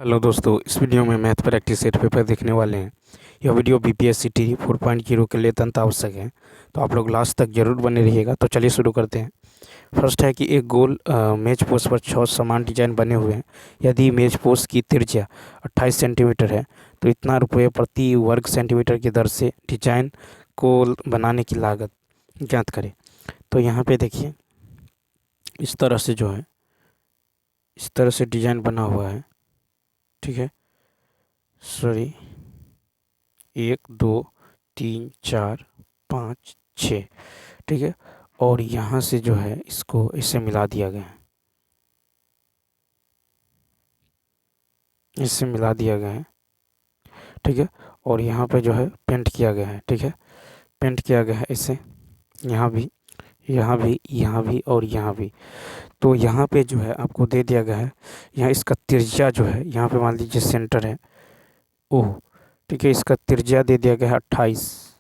Hello दोस्तों, इस video में मैथ प्रैक्टिस सेट पेपर देखने वाले हैं। यह वीडियो बीपीएससी टी 4.0 के लिए अत्यंत आवश्यक है, तो आप लोग लास्ट तक जरूर बने रहिएगा। तो चलिए शुरू करते हैं। फर्स्ट है कि एक गोल मेज पोस्ट पर 6 समान डिजाइन बने हुए हैं। यदि मेज पोस्ट की त्रिज्या 28 सेंटीमीटर है तो इतना रुपये प्रति वर्ग सेंटीमीटर की दर से डिजाइन को बनाने की लागत ज्ञात करें। तो यहाँ पे देखिए, इस तरह से जो है, इस तरह से डिजाइन बना हुआ है। ठीक है, सॉरी, 1 2 3 4 5 6। ठीक है, और यहाँ से जो है इसको इससे मिला दिया गया है, इससे मिला दिया गया है। ठीक है, और यहाँ पे जो है पेंट किया गया है। ठीक है, पेंट किया गया है इसे, यहाँ भी, यहाँ भी, यहाँ भी और यहाँ भी। तो यहाँ पे जो है आपको दे दिया गया है, यहाँ इसका त्रिज्या जो है, यहाँ पे मान लीजिए सेंटर है ओह। ठीक है, इसका त्रिज्या दे दिया गया है 28।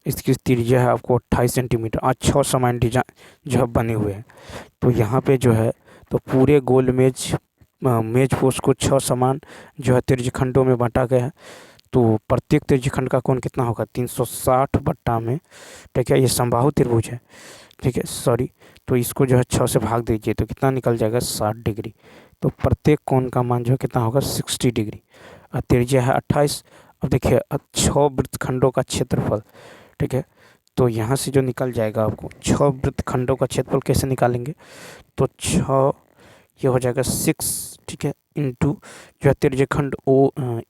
इसकी त्रिज्या है आपको 28 सेंटीमीटर। आज 6 समान डिजाइन जो है बने हुए हैं। तो यहाँ पे जो है, तो पूरे गोल मेज पोस्ट को 6 समान जो है त्रिज्यखंडों में बांटा गया है। तो प्रत्येक त्रिज्यखंड का कोण कितना होगा, 360 बट्टा में। ठीक है, ये समबाहु त्रिभुज है। ठीक है, सॉरी, तो इसको जो है 6 से भाग दीजिए तो कितना निकल जाएगा, 60 डिग्री। तो प्रत्येक कोण का मान जो है कितना होगा, 60 डिग्री। और त्रिज्या है 28। अब देखिए, 6 वृत्तखंडों का क्षेत्रफल। ठीक है, तो यहाँ से जो निकल जाएगा आपको 6 वृत्तखंडों का क्षेत्रफल कैसे निकालेंगे, तो 6 ये हो जाएगा 6। ठीक है, इंटू जो है त्रिज्यखंड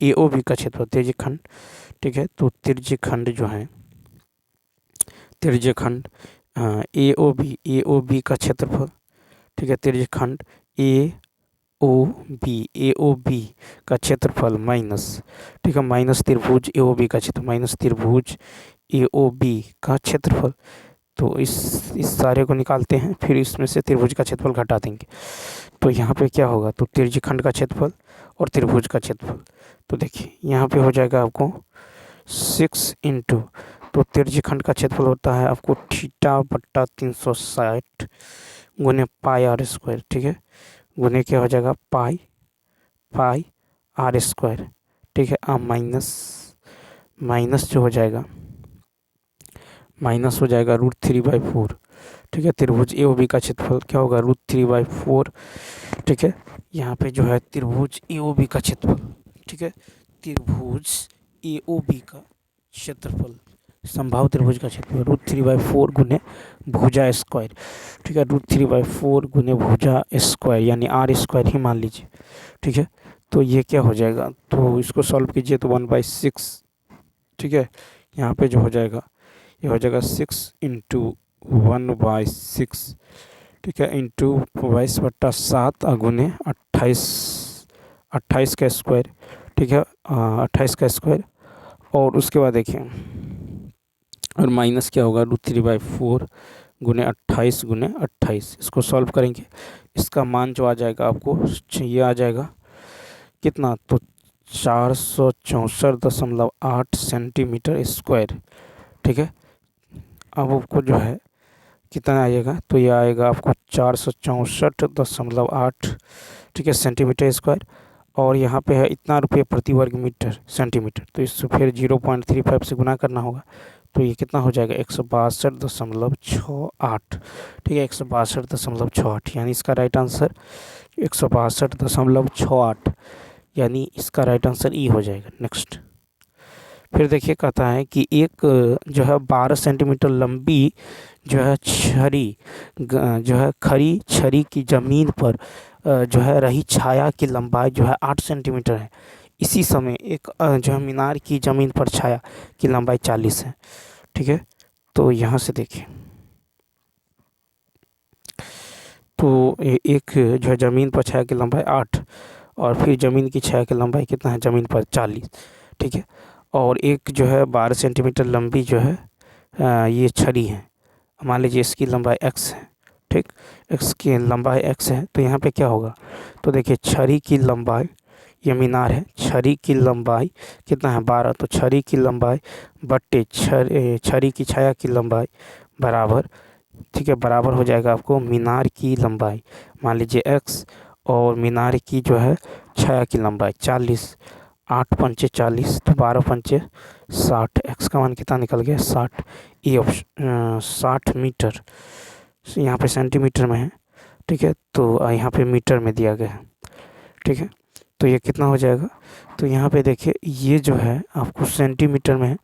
ए ओ बी का क्षेत्रफल, त्रिज्यखंड। ठीक है, तो त्रिज्यखंड जो है, त्रिज्यखंड ए ओ बी का क्षेत्रफल। ठीक है, त्रिज्यखंड ए ओ बी का क्षेत्रफल माइनस, ठीक है, माइनस त्रिभुज ए ओ बी का क्षेत्र, माइनस त्रिभुज ए ओ बी का क्षेत्रफल। तो इस सारे को निकालते हैं, फिर इसमें से त्रिभुज का क्षेत्रफल घटा देंगे। तो यहाँ पे क्या होगा, तो त्रिज्यखंड का क्षेत्रफल और त्रिभुज का क्षेत्रफल। तो देखिए यहाँ पे हो जाएगा आपको 6 इंटू, तो त्रिज्यखंड का क्षेत्रफल होता है आपको थीटा बट्टा 360 गुने पाई आर स्क्वायर। ठीक है, गुने क्या हो जाएगा, पाई आर स्क्वायर। ठीक है, माइनस माइनस जो हो जाएगा, माइनस हो जाएगा √3/4। ठीक है, त्रिभुज ए ओ बी का क्षेत्रफल क्या होगा, √3/4। ठीक है, यहाँ पे जो है त्रिभुज ए ओ बी का क्षेत्रफल। ठीक है, त्रिभुज ए ओ बी का क्षेत्रफल, समबाहु त्रिभुज का क्षेत्रफल √3/4 गुने भुजा स्क्वायर। ठीक है, √3/4 गुने भुजा स्क्वायर, यानी आर स्क्वायर ही मान लीजिए। ठीक है, तो ये क्या हो जाएगा, तो इसको सॉल्व कीजिए तो 1/6। ठीक है, यहाँ पे जो हो जाएगा, ये हो जाएगा 6 इंटू 1/6। ठीक है, इंटू 22/7 गुने 28 का स्क्वायर। ठीक है, 28 का स्क्वायर। और उसके बाद देखिए, और माइनस क्या होगा, √3/4 गुने 28 गुने 28। इसको सॉल्व करेंगे, इसका मान जो आ जाएगा आपको, ये आ जाएगा कितना, तो 464.8 सेंटीमीटर स्क्वायर। ठीक है, अब आपको जो है कितना आएगा, तो ये आएगा आपको 464.8, ठीक है, सेंटीमीटर स्क्वायर। और यहाँ पे है इतना रुपये प्रति वर्ग मीटर सेंटीमीटर, तो इससे फिर 0.35 से गुना करना होगा। तो ये कितना हो जाएगा, 162.68। ठीक है, 162.68, यानी इसका राइट आंसर 162.68, यानी इसका राइट आंसर ई हो जाएगा। नेक्स्ट, फिर देखिए कहता है कि एक जो है 12 सेंटीमीटर लंबी जो है जो है खरी छड़ी की ज़मीन पर जो है रही छाया की लंबाई जो है 8 सेंटीमीटर है। इसी समय एक जो है मीनार की ज़मीन पर छाया की लंबाई 40 है। ठीक है, तो यहाँ से देखिए, तो एक जो है ज़मीन पर छाया की लंबाई 8, और फिर ज़मीन की छाया की लंबाई कितना है, ज़मीन पर 40। ठीक है, और एक जो है 12 सेंटीमीटर लंबी जो है ये छड़ी है, मान लीजिए इसकी लंबाई x है। ठीक, x की लंबाई x है, तो यहाँ पे क्या होगा, तो देखिए छड़ी की लंबाई, ये मीनार है, छड़ी की लंबाई कितना है, 12, तो छड़ी की लंबाई बट्टे छड़ी की छाया की लंबाई बराबर, ठीक है, बराबर हो जाएगा आपको मीनार की लंबाई, मान लीजिए x, और मीनार की जो है छाया की लंबाई 40, 8 पंचे 40 तो 12 पंचे 60, एक्स का मान कितना निकल गया 60। ये ऑप्शन 60 मीटर, यहाँ पे सेंटीमीटर में है, ठीक है, तो यहाँ पे मीटर में दिया गया है, ठीक है। तो ये कितना हो जाएगा, तो यहाँ पे देखिए ये जो है आपको सेंटीमीटर में है,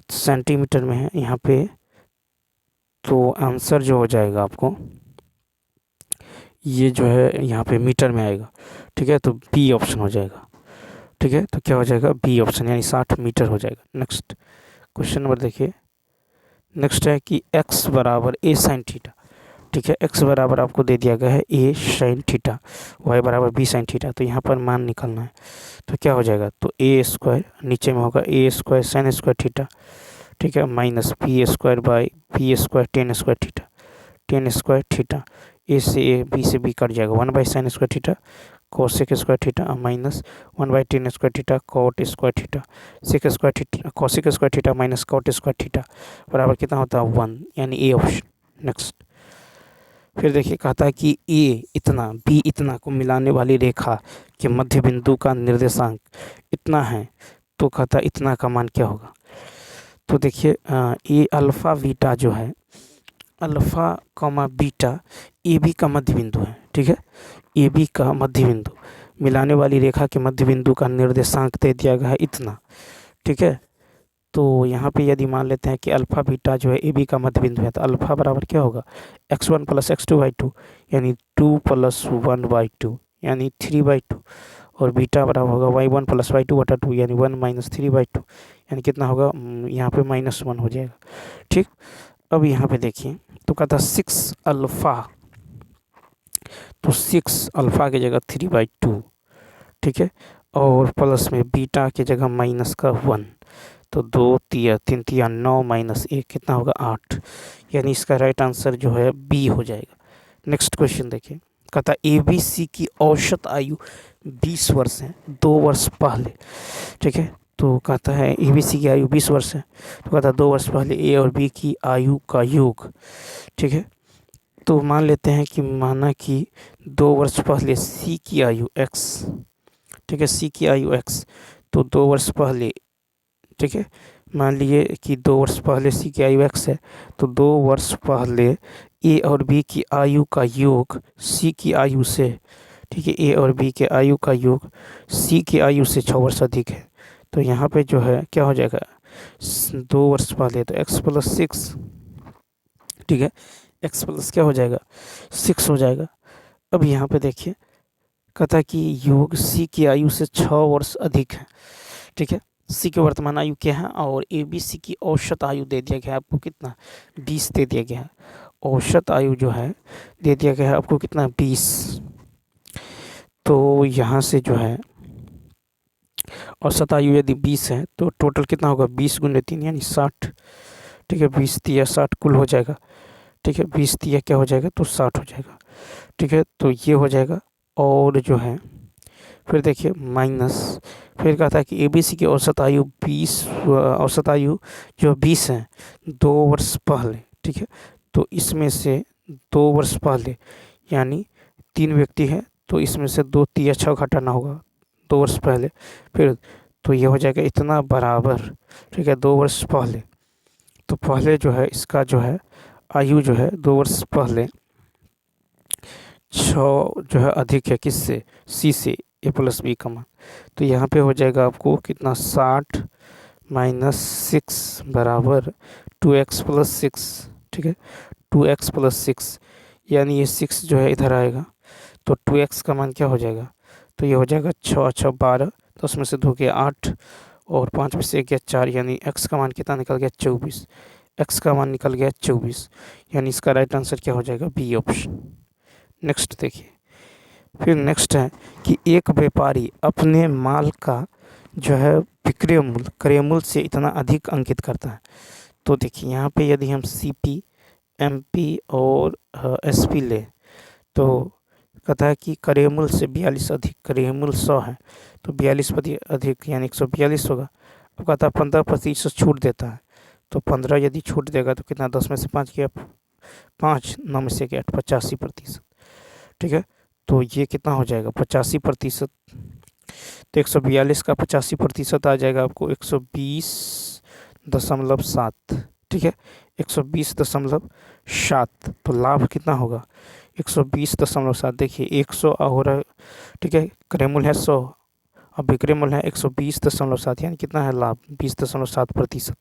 सेंटीमीटर में है यहाँ पे, तो आंसर जो हो जाएगा आपको ये जो है यहाँ पे मीटर में आएगा, ठीक है, तो बी ऑप्शन हो जाएगा, ठीक है। तो क्या हो जाएगा बी ऑप्शन, यानी 60 मीटर हो जाएगा। नेक्स्ट क्वेश्चन नंबर देखिए, नेक्स्ट है कि x बराबर a साइन थीटा, ठीक है, x बराबर आपको दे दिया गया है a साइन थीटा, y बराबर b साइन थीटा, तो यहाँ पर मान निकालना है। तो क्या हो जाएगा, तो a स्क्वायर नीचे में होगा a square sine square theta, ठीक है, minus B square by B square tan square theta, tan square theta, A से ए बी से बी कट जाएगा, 1 by sine square theta cosec square theta minus 1 by tan square theta cot square theta, sec square theta cosec square theta minus cot square theta बराबर कितना होता है 1, यानी A option. Next फिर देखिए कहता है कि ए इतना बी इतना को मिलाने वाली रेखा के मध्य बिंदु का निर्देशांक इतना है, तो कहता है इतना का मान क्या होगा। तो देखिए ए अल्फ़ा बीटा जो है, alpha comma beta A B का मध्य बिंदु है, ठीक है, ए बी का मध्य बिंदु मिलाने वाली रेखा के मध्य बिंदु का निर्देशांक दे दिया गया है इतना, ठीक है। तो यहाँ पे यदि मान लेते हैं कि अल्फ़ा बीटा जो है ए बी का मध्य बिंदु है, तो अल्फ़ा बराबर क्या होगा x1 प्लस x2/2, यानी 2 प्लस 1/2 यानी 3/2, और बीटा बराबर होगा y1 प्लस y2/2 यानी 1 माइनस 3/2, यानी कितना होगा यहाँ पे -1 हो जाएगा, ठीक। अब यहाँ पे देखिए तो कहता 6 अल्फ़ा, तो 6 अल्फ़ा की जगह 3/2, ठीक है, और प्लस में बीटा की जगह माइनस का 1, तो 2 तिया 3 तिया 9 माइनस 1 कितना होगा 8, यानी इसका राइट आंसर जो है बी हो जाएगा। नेक्स्ट क्वेश्चन देखिए, कहता ए बी सी की औसत आयु 20 वर्ष है 2 वर्ष पहले, ठीक है। तो कहता है ए बी सी की आयु 20 वर्ष है, तो कहता है 2 वर्ष पहले ए और बी की आयु का योग, ठीक है। तो मान लेते हैं कि माना कि 2 वर्ष पहले सी की आयु x, ठीक है, सी की आयु x, तो 2 वर्ष पहले, ठीक है, मान लिए कि 2 वर्ष पहले सी की आयु x है, तो 2 वर्ष पहले ए और बी की आयु का योग सी की आयु से, ठीक है, ए और बी के आयु का योग सी की आयु से 6 वर्ष अधिक है, तो यहाँ पे जो है क्या हो जाएगा 2 वर्ष पहले तो x प्लस 6, ठीक है, x प्लस क्या हो जाएगा 6 हो जाएगा। अब यहाँ पे देखिए कहता है कि योग सी की आयु से 6 वर्ष अधिक है, ठीक है, सी की वर्तमान आयु क्या है और ए बी सी की औसत आयु दे दिया गया है आपको कितना 20 दे दिया गया है, औसत आयु जो है दे दिया गया है आपको कितना 20, तो यहाँ से जो है औसत आयु यदि 20 है तो टोटल कितना होगा 20 गुने 3 यानी 60, ठीक है, 20 तिया 60 कुल हो जाएगा, ठीक है, 20 तिया क्या हो जाएगा तो 60 हो जाएगा, ठीक है, तो ये हो जाएगा। और जो है फिर देखिए माइनस, फिर कहता है कि ए बी सी की औसत आयु 20, औसत आयु जो 20 है 2 वर्ष पहले, ठीक है, तो इसमें से 2 वर्ष पहले यानी 3 व्यक्ति है, तो इसमें से 2 तिया 6 घटाना होगा 2 वर्ष पहले, फिर तो ये हो जाएगा इतना बराबर, ठीक है, 2 वर्ष पहले, तो पहले जो है इसका जो है आयु जो है 2 वर्ष पहले 6 जो है अधिक है किससे सी से ए प्लस बी का मान, तो यहाँ पे हो जाएगा आपको कितना 60 माइनस 6 बराबर 2x प्लस 6, ठीक है, 2x प्लस 6 यानी ये 6 जो है इधर आएगा, तो 2x का मान क्या हो जाएगा, तो ये हो जाएगा 6 6 12, तो उसमें से 2 के 8 और 5 में से 1 गया 4, यानी x का मान कितना निकल गया 24, x का मान निकल गया 24, यानी इसका राइट आंसर क्या हो जाएगा बी ऑप्शन। नेक्स्ट देखिए, फिर नेक्स्ट है कि एक व्यापारी अपने माल का जो है विक्रय मूल्य क्रय मूल्य से इतना अधिक अंकित करता है, तो देखिए यहाँ पे यदि हम CP MP और SP ले, तो कहता है कि क्रय मूल्य से 42 अधिक, क्रय मूल्य 100 है तो 42 अधिक यानी 142 होगा। अब कहता है 15% छूट देता है, तो 15 यदि छूट देगा तो कितना 10 में से 5 गया 5, 9 में से 8 85%, ठीक है, तो ये कितना हो जाएगा 85%। तो 142 का 85% आ जाएगा आपको 120.7। ठीक है, 120.7। तो लाभ कितना होगा 120.7। देखिए 100 हो रहा है, ठीक है, क्रय मूल्य है 100 और विक्रय मूल्य है 120.7, यानी कितना है लाभ 20.7%।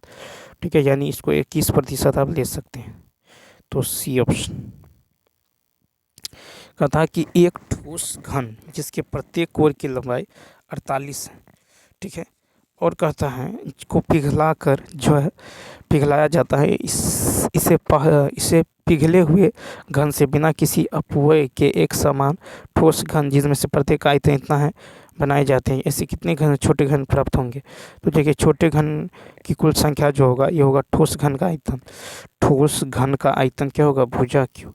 ठीक है, यानी इसको 21% आप ले सकते हैं। तो सी ऑप्शन। कहा कि एक ठोस घन जिसके प्रत्येक कोर की लंबाई 48 है, ठीक है, और कहता है इसको पिघला कर जो है पिघलाया जाता है, इसे पिघले हुए घन से बिना किसी अपव्यय के एक समान ठोस घन जिसमें से प्रत्येक आयतन इतना है बनाए जाते हैं। ऐसे कितने घन छोटे घन प्राप्त होंगे। तो देखिए छोटे घन की कुल संख्या जो होगा ये होगा ठोस घन का आयतन। ठोस घन का आयतन क्या होगा भुजा क्यू।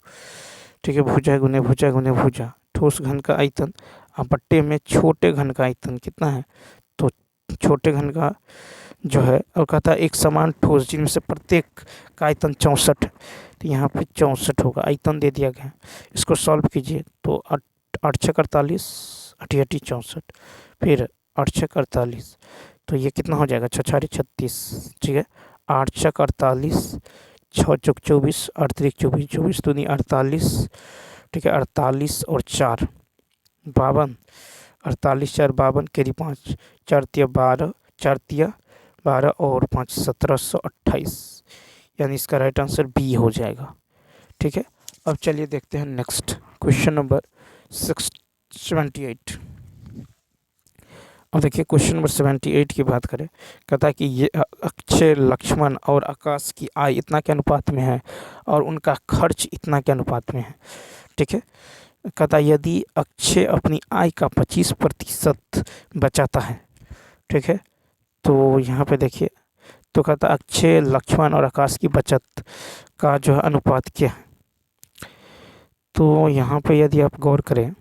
ठीक है, भुजा गुने भुजा गुने भुजा, ठोस घन का आयतन अब बट्टे में छोटे घन का आयतन कितना है। तो छोटे घन का जो है और कहता है एक समान ठोस जिनमें से प्रत्येक का आयतन 64 है। तो यहाँ पे 64 होगा, आयतन दे दिया गया। इसको सॉल्व कीजिए तो 8 छः 48, 88 64, फिर 8 छः 48, तो ये कितना हो जाएगा 6 छारी 36। ठीक है, 8 छः 48, 6 चौक 24, 8 त्रिक 24, 24 दूनी 48। ठीक है, 48 और 4 52, 48 4 52, केरी 5, 4 तिया 12, 4 तिया 12 और 5 1728, यानी इसका राइट आंसर बी हो जाएगा। ठीक है, अब चलिए देखते हैं नेक्स्ट क्वेश्चन नंबर 78। अब देखिए क्वेश्चन नंबर 78 की बात करें, कहता है कि ये अक्षय लक्ष्मण और आकाश की आय इतना के अनुपात में है और उनका खर्च इतना के अनुपात में है। ठीक है, कहता है यदि अक्षय अपनी आय का 25% बचाता है, ठीक है, तो यहाँ पे देखिए, तो कहता है अक्षय लक्ष्मण और आकाश की बचत का जो है अनुपात क्या है। तो यहाँ पे यदि आप गौर करें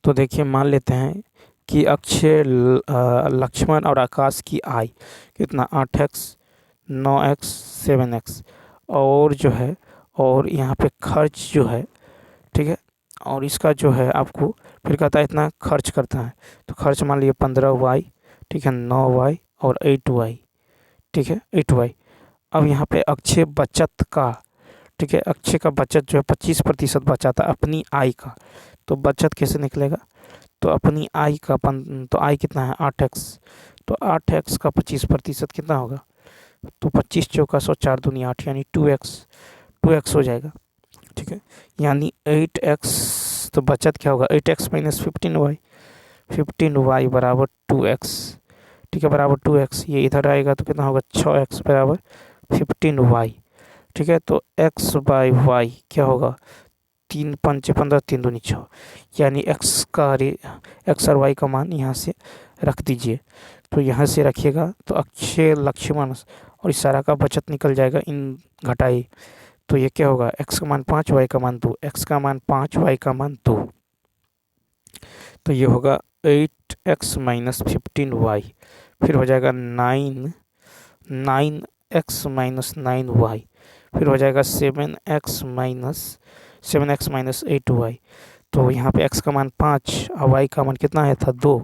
तो देखिए मान लेते हैं कि अक्षय लक्ष्मण और आकाश की आय कितना 8x 9x 7x, और जो है और यहाँ पे खर्च जो है, ठीक है, और इसका जो है आपको फिर कहता है इतना खर्च करता है। तो खर्च मान लीजिए 15y, ठीक है, 9y और 8y, ठीक है 8y। अब यहाँ पे अक्षय बचत का, ठीक है, अक्षय का बचत जो है 25% बचाता अपनी आय का। तो बचत कैसे निकलेगा, तो अपनी आय का तो आय कितना है 8x, तो 8x का 25% कितना होगा, तो 25 चौका 100 4 दूनी 8, यानी 2x हो जाएगा। ठीक है, यानी 8x, तो बचत क्या होगा 8x माइनस 15y, 15y बराबर 2x। ठीक है, बराबर 2x, ये इधर आएगा तो कितना होगा 6x बराबर 15y। ठीक है, तो x बाई वाई क्या होगा 3 5 15, 3 दूनी 6, यानी x और y का मान यहाँ से रख दीजिए। तो यहाँ से रखिएगा तो अक्षय लक्ष्मण और इस सारा का बचत निकल जाएगा इन घटाई। तो ये क्या होगा x का मान 5, y का मान 2, x का मान 5, y का मान 2। तो ये होगा 8x माइनस 15y, फिर हो जाएगा 9x माइनस 9y, फिर हो जाएगा 7x माइनस 8y। तो यहाँ पे x का मान 5 और y का मान कितना है था 2।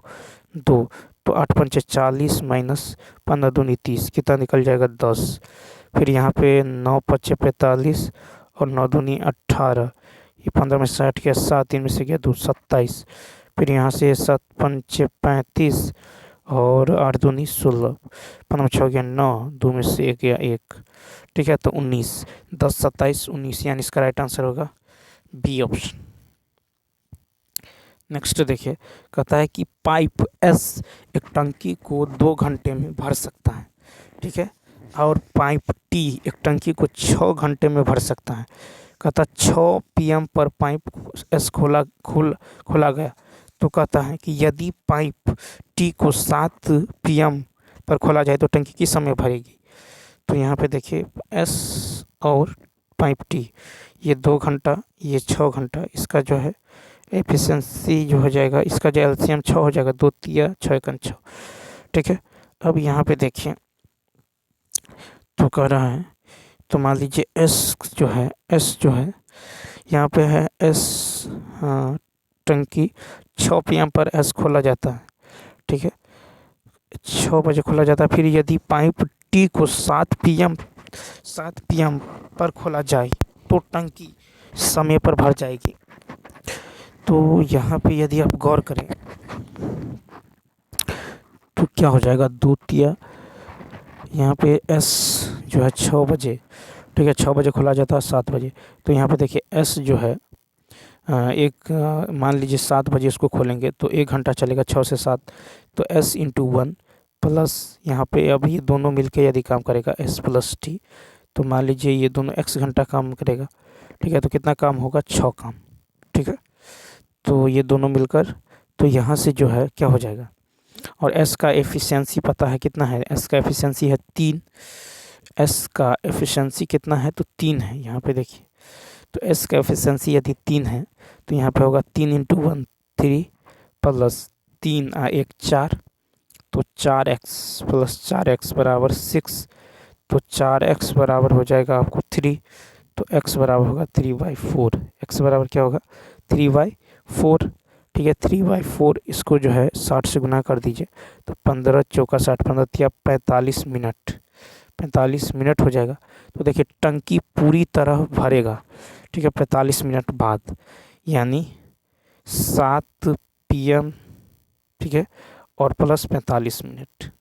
तो 8 पंचे 40 माइनस 15 दूनी 30, कितना निकल जाएगा 10। फिर यहाँ पे 9 पच्चे 45 और 9 दूनी 18, ये 15 में 60 गया 7, 3 में से गया 2 27। फिर यहाँ से 7 पंचे 35 और 8 दूनी 16, 15 में 6 गया 9, 2 में से 1 गया 1। ठीक है, तो 19, 10 27 19, यानी इसका राइट आंसर होगा बी ऑप्शन। नेक्स्ट देखिए, कहता है कि पाइप एस एक टंकी को 2 घंटे में भर सकता है, ठीक है, और पाइप टी एक टंकी को 6 घंटे में भर सकता है। कहता 6 PM पर पाइप एस खोला गया। तो कहता है कि यदि पाइप टी को 7 PM पर खोला जाए तो टंकी किस समय भरेगी। तो यहाँ पे देखिए एस और पाइप टी, ये 2 घंटा ये 6 घंटा, इसका जो है एफिशिएंसी जो हो जाएगा, इसका जो एलसीएम 6 हो जाएगा, 2 तिया 6 एकन 6। ठीक है, अब यहाँ पे देखिए तो कह रहा है, तो मान लीजिए एस जो है यहाँ पे है एस, हाँ, टंकी 6 PM पर एस खोला जाता है, ठीक है, 6 बजे खोला जाता है। फिर यदि पाइप टी को 7 PM पर खोला जाए तो टंकी समय पर भर जाएगी। तो यहाँ पे यदि आप गौर करें तो क्या हो जाएगा, द्वितीय यहाँ पे एस जो है 6 बजे, ठीक है, 6 बजे खोला जाता है 7 बजे। तो यहाँ पे देखिए एस जो है मान लीजिए 7 बजे इसको खोलेंगे तो 1 घंटा चलेगा 6 से 7, तो एस इंटू 1 प्लस यहाँ पे अब ये दोनों मिलके यदि काम करेगा एस प्लस टी, तो मान लीजिए ये दोनों x घंटा काम करेगा, ठीक है, तो कितना काम होगा, 6 काम, ठीक है। तो ये दोनों मिलकर, तो यहाँ से जो है क्या हो जाएगा, और s का एफिशिएंसी पता है कितना है, s का एफिशिएंसी है 3, s का एफिशिएंसी कितना है, तो 3 है। यहाँ पे देखिए, तो s का एफिशिएंसी यदि 3 है तो यहाँ पे होगा 3 इंटू 1 3 प्लस 3 1 4, तो 4x प्लस 4x बराबर 6, तो 4x बराबर हो जाएगा आपको 3, तो x बराबर होगा 3/4, x बराबर क्या होगा 3/4, ठीक है, 3/4। इसको जो है 60 से गुना कर दीजिए तो 15 चौका 60, 15 तिया 45 मिनट, 45 मिनट हो जाएगा। तो देखिए टंकी पूरी तरह भरेगा, ठीक है, 45 मिनट बाद, यानी 7 PM, ठीक है, और प्लस 45 मिनट,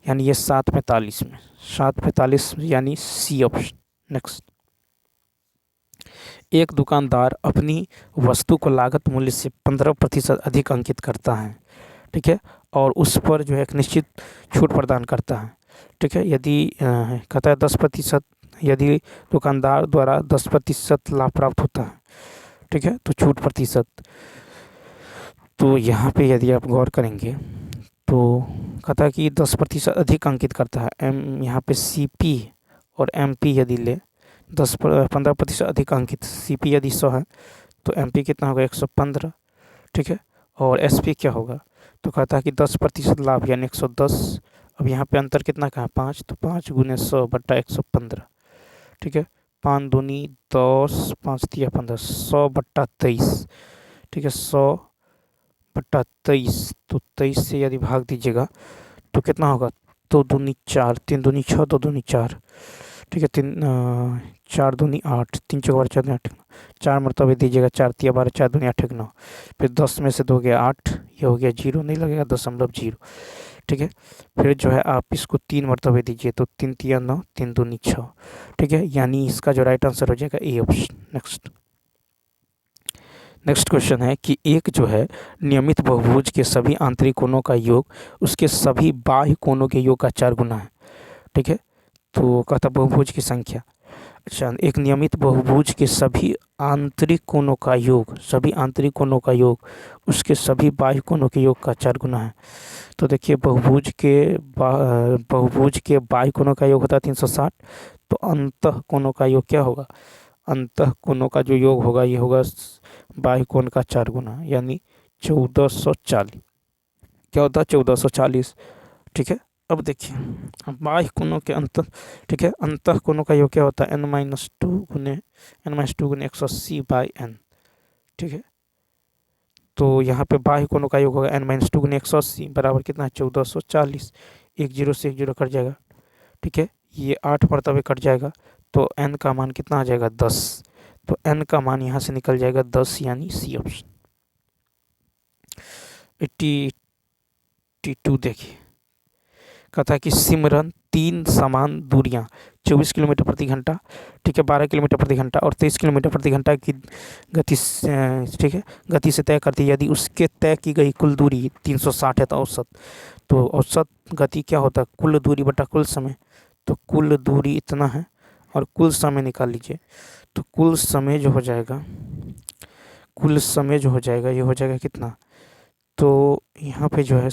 यानी ये 7:45 में, 7:45 यानी सी ऑप्शन। नेक्स्ट, एक दुकानदार अपनी वस्तु को लागत मूल्य से 15% अधिक अंकित करता है, ठीक है, और उस पर जो है एक निश्चित छूट प्रदान करता है, ठीक है। यदि कहता है 10%, यदि दुकानदार द्वारा 10% लाभ प्राप्त होता है, ठीक है, तो छूट प्रतिशत, तो यहाँ पे यदि आप गौर करेंगे तो कहता है कि 10% अधिक अंकित करता है, एम यहाँ पे CP और MP यदि ले 15% अधिक अंकित, CP यदि 100 है तो MP कितना होगा 115, ठीक है, और SP क्या होगा, तो कहता है कि 10% लाभ यानी 110। अब यहाँ पे अंतर कितना का है 5, तो 5 गुने 100 बट्टा 115, ठीक है, 5 दूनी 10, 5 तिया 15, 100 बट्टा 23, ठीक है, 100 बट्टा 23, तो 23 से यदि भाग दीजिएगा तो कितना होगा, 2 दूनी 4, 3 दूनी 6, 2 दूनी 4, ठीक है, 4 दूनी 8, 3 चौका 4 दूनी 8, 4 मरतबे दीजिएगा, 4 तिया 12, 4 दूनी 8 9, फिर 10 में से 2 गया 8, ये हो गया 0, नहीं लगेगा 0.0, ठीक है। फिर जो है आप इसको 3 मरतबे दीजिए तो 3 तिया 9, 3 दूनी 6, ठीक है, यानी इसका जो राइट आंसर हो जाएगा ए ऑप्शन। नेक्स्ट क्वेश्चन है कि एक जो है नियमित बहुभुज के सभी आंतरिक कोणों का योग उसके सभी बाह्य कोणों के योग का 4 गुना है, ठीक है। तो कहता बहुभुज की संख्या, अच्छा, एक नियमित बहुभुज के सभी आंतरिक कोणों का योग, सभी आंतरिक कोणों का योग उसके सभी बाह्य कोणों के योग का 4 गुना है। तो देखिए बहुभुज के बाह्य कोणों का योग होता है 360, तो अंतः कोणों का योग क्या होगा, अंतः कोणों का जो योग होगा ये होगा बाह्य कोण का 4 गुना, यानी 1440, क्या होता है 1440, ठीक है। अब देखिए बाह्य कोणों के अंत, ठीक है, अंतः कोणों का योग क्या होता है n-2 गुने 180/n, ठीक है। तो यहाँ पे बाह्य कोणों का योग होगा n-2 गुने 180 बराबर कितना है 1440, 1 0 से 1 0 कट जाएगा, ठीक है, ये 8 मरतबे कट जाएगा, तो n का मान कितना आ जाएगा 10, तो n का मान यहाँ से निकल जाएगा 10, यानी सी ऑप्शन। 82 देखिए, कहता है कि सिमरन 3 समान दूरियां 24 किलोमीटर प्रति घंटा, ठीक है, 12 किलोमीटर प्रति घंटा और 23 किलोमीटर प्रति घंटा की गति, ठीक है, गति से तय करती है। यदि उसके तय की गई कुल दूरी 360 है तो औसत गति क्या होता है, कुल दूरी बटा कुल समय, तो कुल दूरी इतना है और कुल समय निकाल लीजिए, तो कुल समय जो हो जाएगा ये हो जाएगा कितना, तो यहाँ पे जो है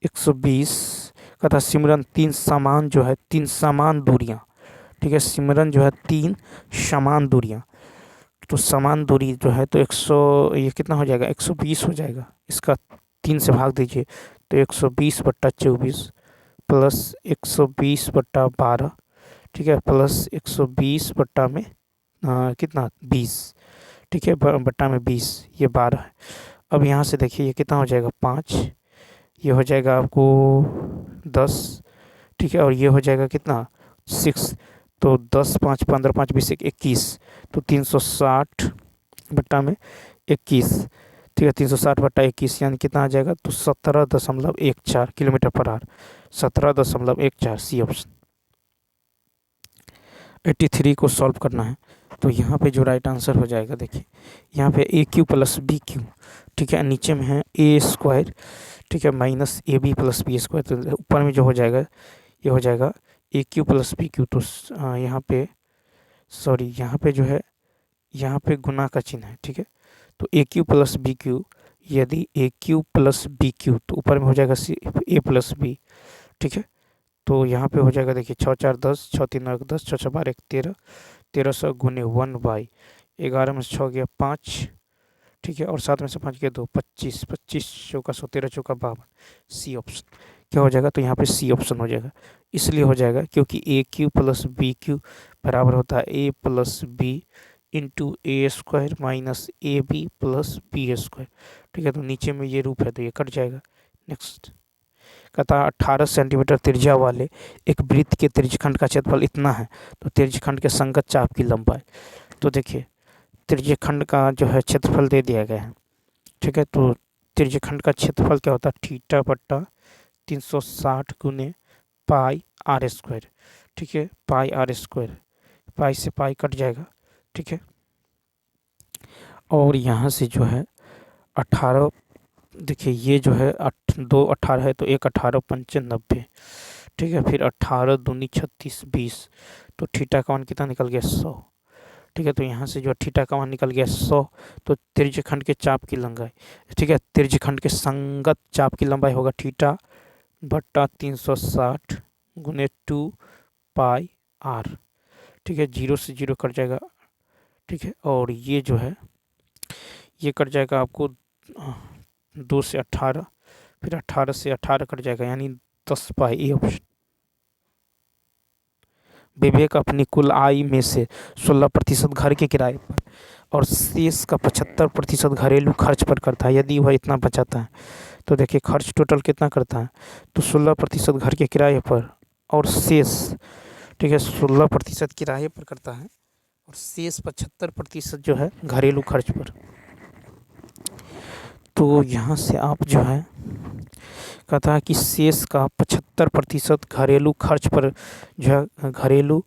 120 का था। सिमरन 3 समान दूरियां, ठीक है, सिमरन जो है 3 समान दूरियां, तो समान दूरी जो है तो 100, ये कितना हो जाएगा 120 हो जाएगा, इसका 3 से भाग दीजिए तो 120 बट्टा 24 प्लस 120 बट्टा 12, ठीक है, प्लस 120 बट्टा में कितना 20, ठीक है, बट्टा में 20, ये 12 है। अब यहाँ से देखिए ये कितना हो जाएगा 5, ये हो जाएगा आपको 10, ठीक है, और ये हो जाएगा कितना 6, तो 10 5 15 5 20 21, तो 360 बट्टा में 21, ठीक है, 360 बट्टा 21 यानी कितना आ जाएगा, तो 17.14 kilometre per hour, 17.14, C option. 83 को सॉल्व करना है, तो यहाँ पे जो राइट आंसर हो जाएगा देखिए, यहाँ पे A Q plus B Q, ठीक है, नीचे में है ए स्क्वायर, ठीक है, minus A B plus B square, तो ऊपर में जो हो जाएगा ये हो जाएगा A Q plus B Q, तो यहाँ पे सॉरी यहाँ पे जो है यहाँ पे गुना का चिन्ह है, ठीक है, तो ए क्यू प्लस बी क्यू, यदि ए क्यू प्लस बी क्यू तो ऊपर में हो जाएगा सी ए प्लस बी, ठीक है, तो यहाँ पे हो जाएगा देखिए 6 4 10, 6 3 9 10, 6 6 12 13, 1300 गुने 1/11 में से 6 गया 5, ठीक है, और 7 में से 5 गया 2, 25, 25 चौका 100, 13 चौका 52, सी ऑप्शन क्या हो जाएगा, तो यहाँ पे सी ऑप्शन हो जाएगा। इसलिए हो जाएगा क्योंकि a Q plus B cube बराबर होता है a plus b into a square minus A B plus B square, ठीक है, तो नीचे में ये रूप है तो ये कट जाएगा। नेक्स्ट कहता 18 सेंटीमीटर त्रिज्या वाले एक वृत्त के त्रिज्यखंड का क्षेत्रफल इतना है, तो त्रिज्यखंड के संगत चाप की लंबाई, तो देखिए त्रिज्यखंड का जो है क्षेत्रफल दे दिया गया है, ठीक है, तो त्रिज्यखंड का क्षेत्रफल क्या होता है, थीटा बट्टा 360 गुने पाई आर स्क्वायर, ठीक है, पाई आर स्क्वायर, पाई से पाई कट जाएगा, ठीक है, और यहाँ से जो है 18, देखिए ये जो है 2 18 है तो 1 18 पंचे 90, ठीक है, फिर 18 दूनी 36 20, तो थीटा का मान कितना निकल गया 100, ठीक है, तो यहाँ से जो थीटा का मान निकल गया 100, तो त्रिज्यखंड के चाप की लंबाई, ठीक है, त्रिज्यखंड के संगत चाप की लंबाई होगा थीटा बट्टा 360 गुने 2 पाई आर, ठीक है, 0 से 0 कट जाएगा, ठीक है, और ये जो है ये कट जाएगा आपको 2 से 18, फिर 18 से 18 कट जाएगा यानी 10 पाई, ये ऑप्शन। विवेक अपनी कुल आय में से 16% घर के किराए पर और शेष का 75% घरेलू खर्च पर करता है। यदि वह इतना बचाता है तो देखिए खर्च टोटल कितना करता है, तो 16% घर के किराए पर और शेष, ठीक है, 16% किराए पर करता है और शेष 75% जो है घरेलू खर्च पर। तो यहाँ से आप जो है कहता है कि शेष का 75% घरेलू खर्च पर जो है घरेलू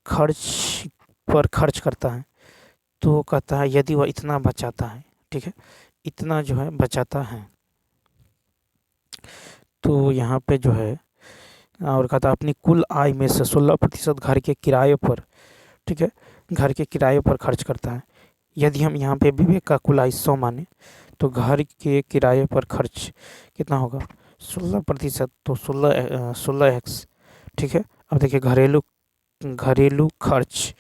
खर्च पर खर्च करता है, तो कहता है यदि वह इतना बचाता है, ठीक है, इतना जो है बचाता है, तो यहाँ पे जो है और कहता है अपनी कुल आय में से 16% घर के किराए पर, ठीक है, घर के किराए पर खर्च करता है। यदि हम यहाँ पे विवेक का कुल आय 100 माने तो घर के किराए पर खर्च कितना होगा 16%, तो 16x, ठीक है। अब देखिए घरेलू खर्च,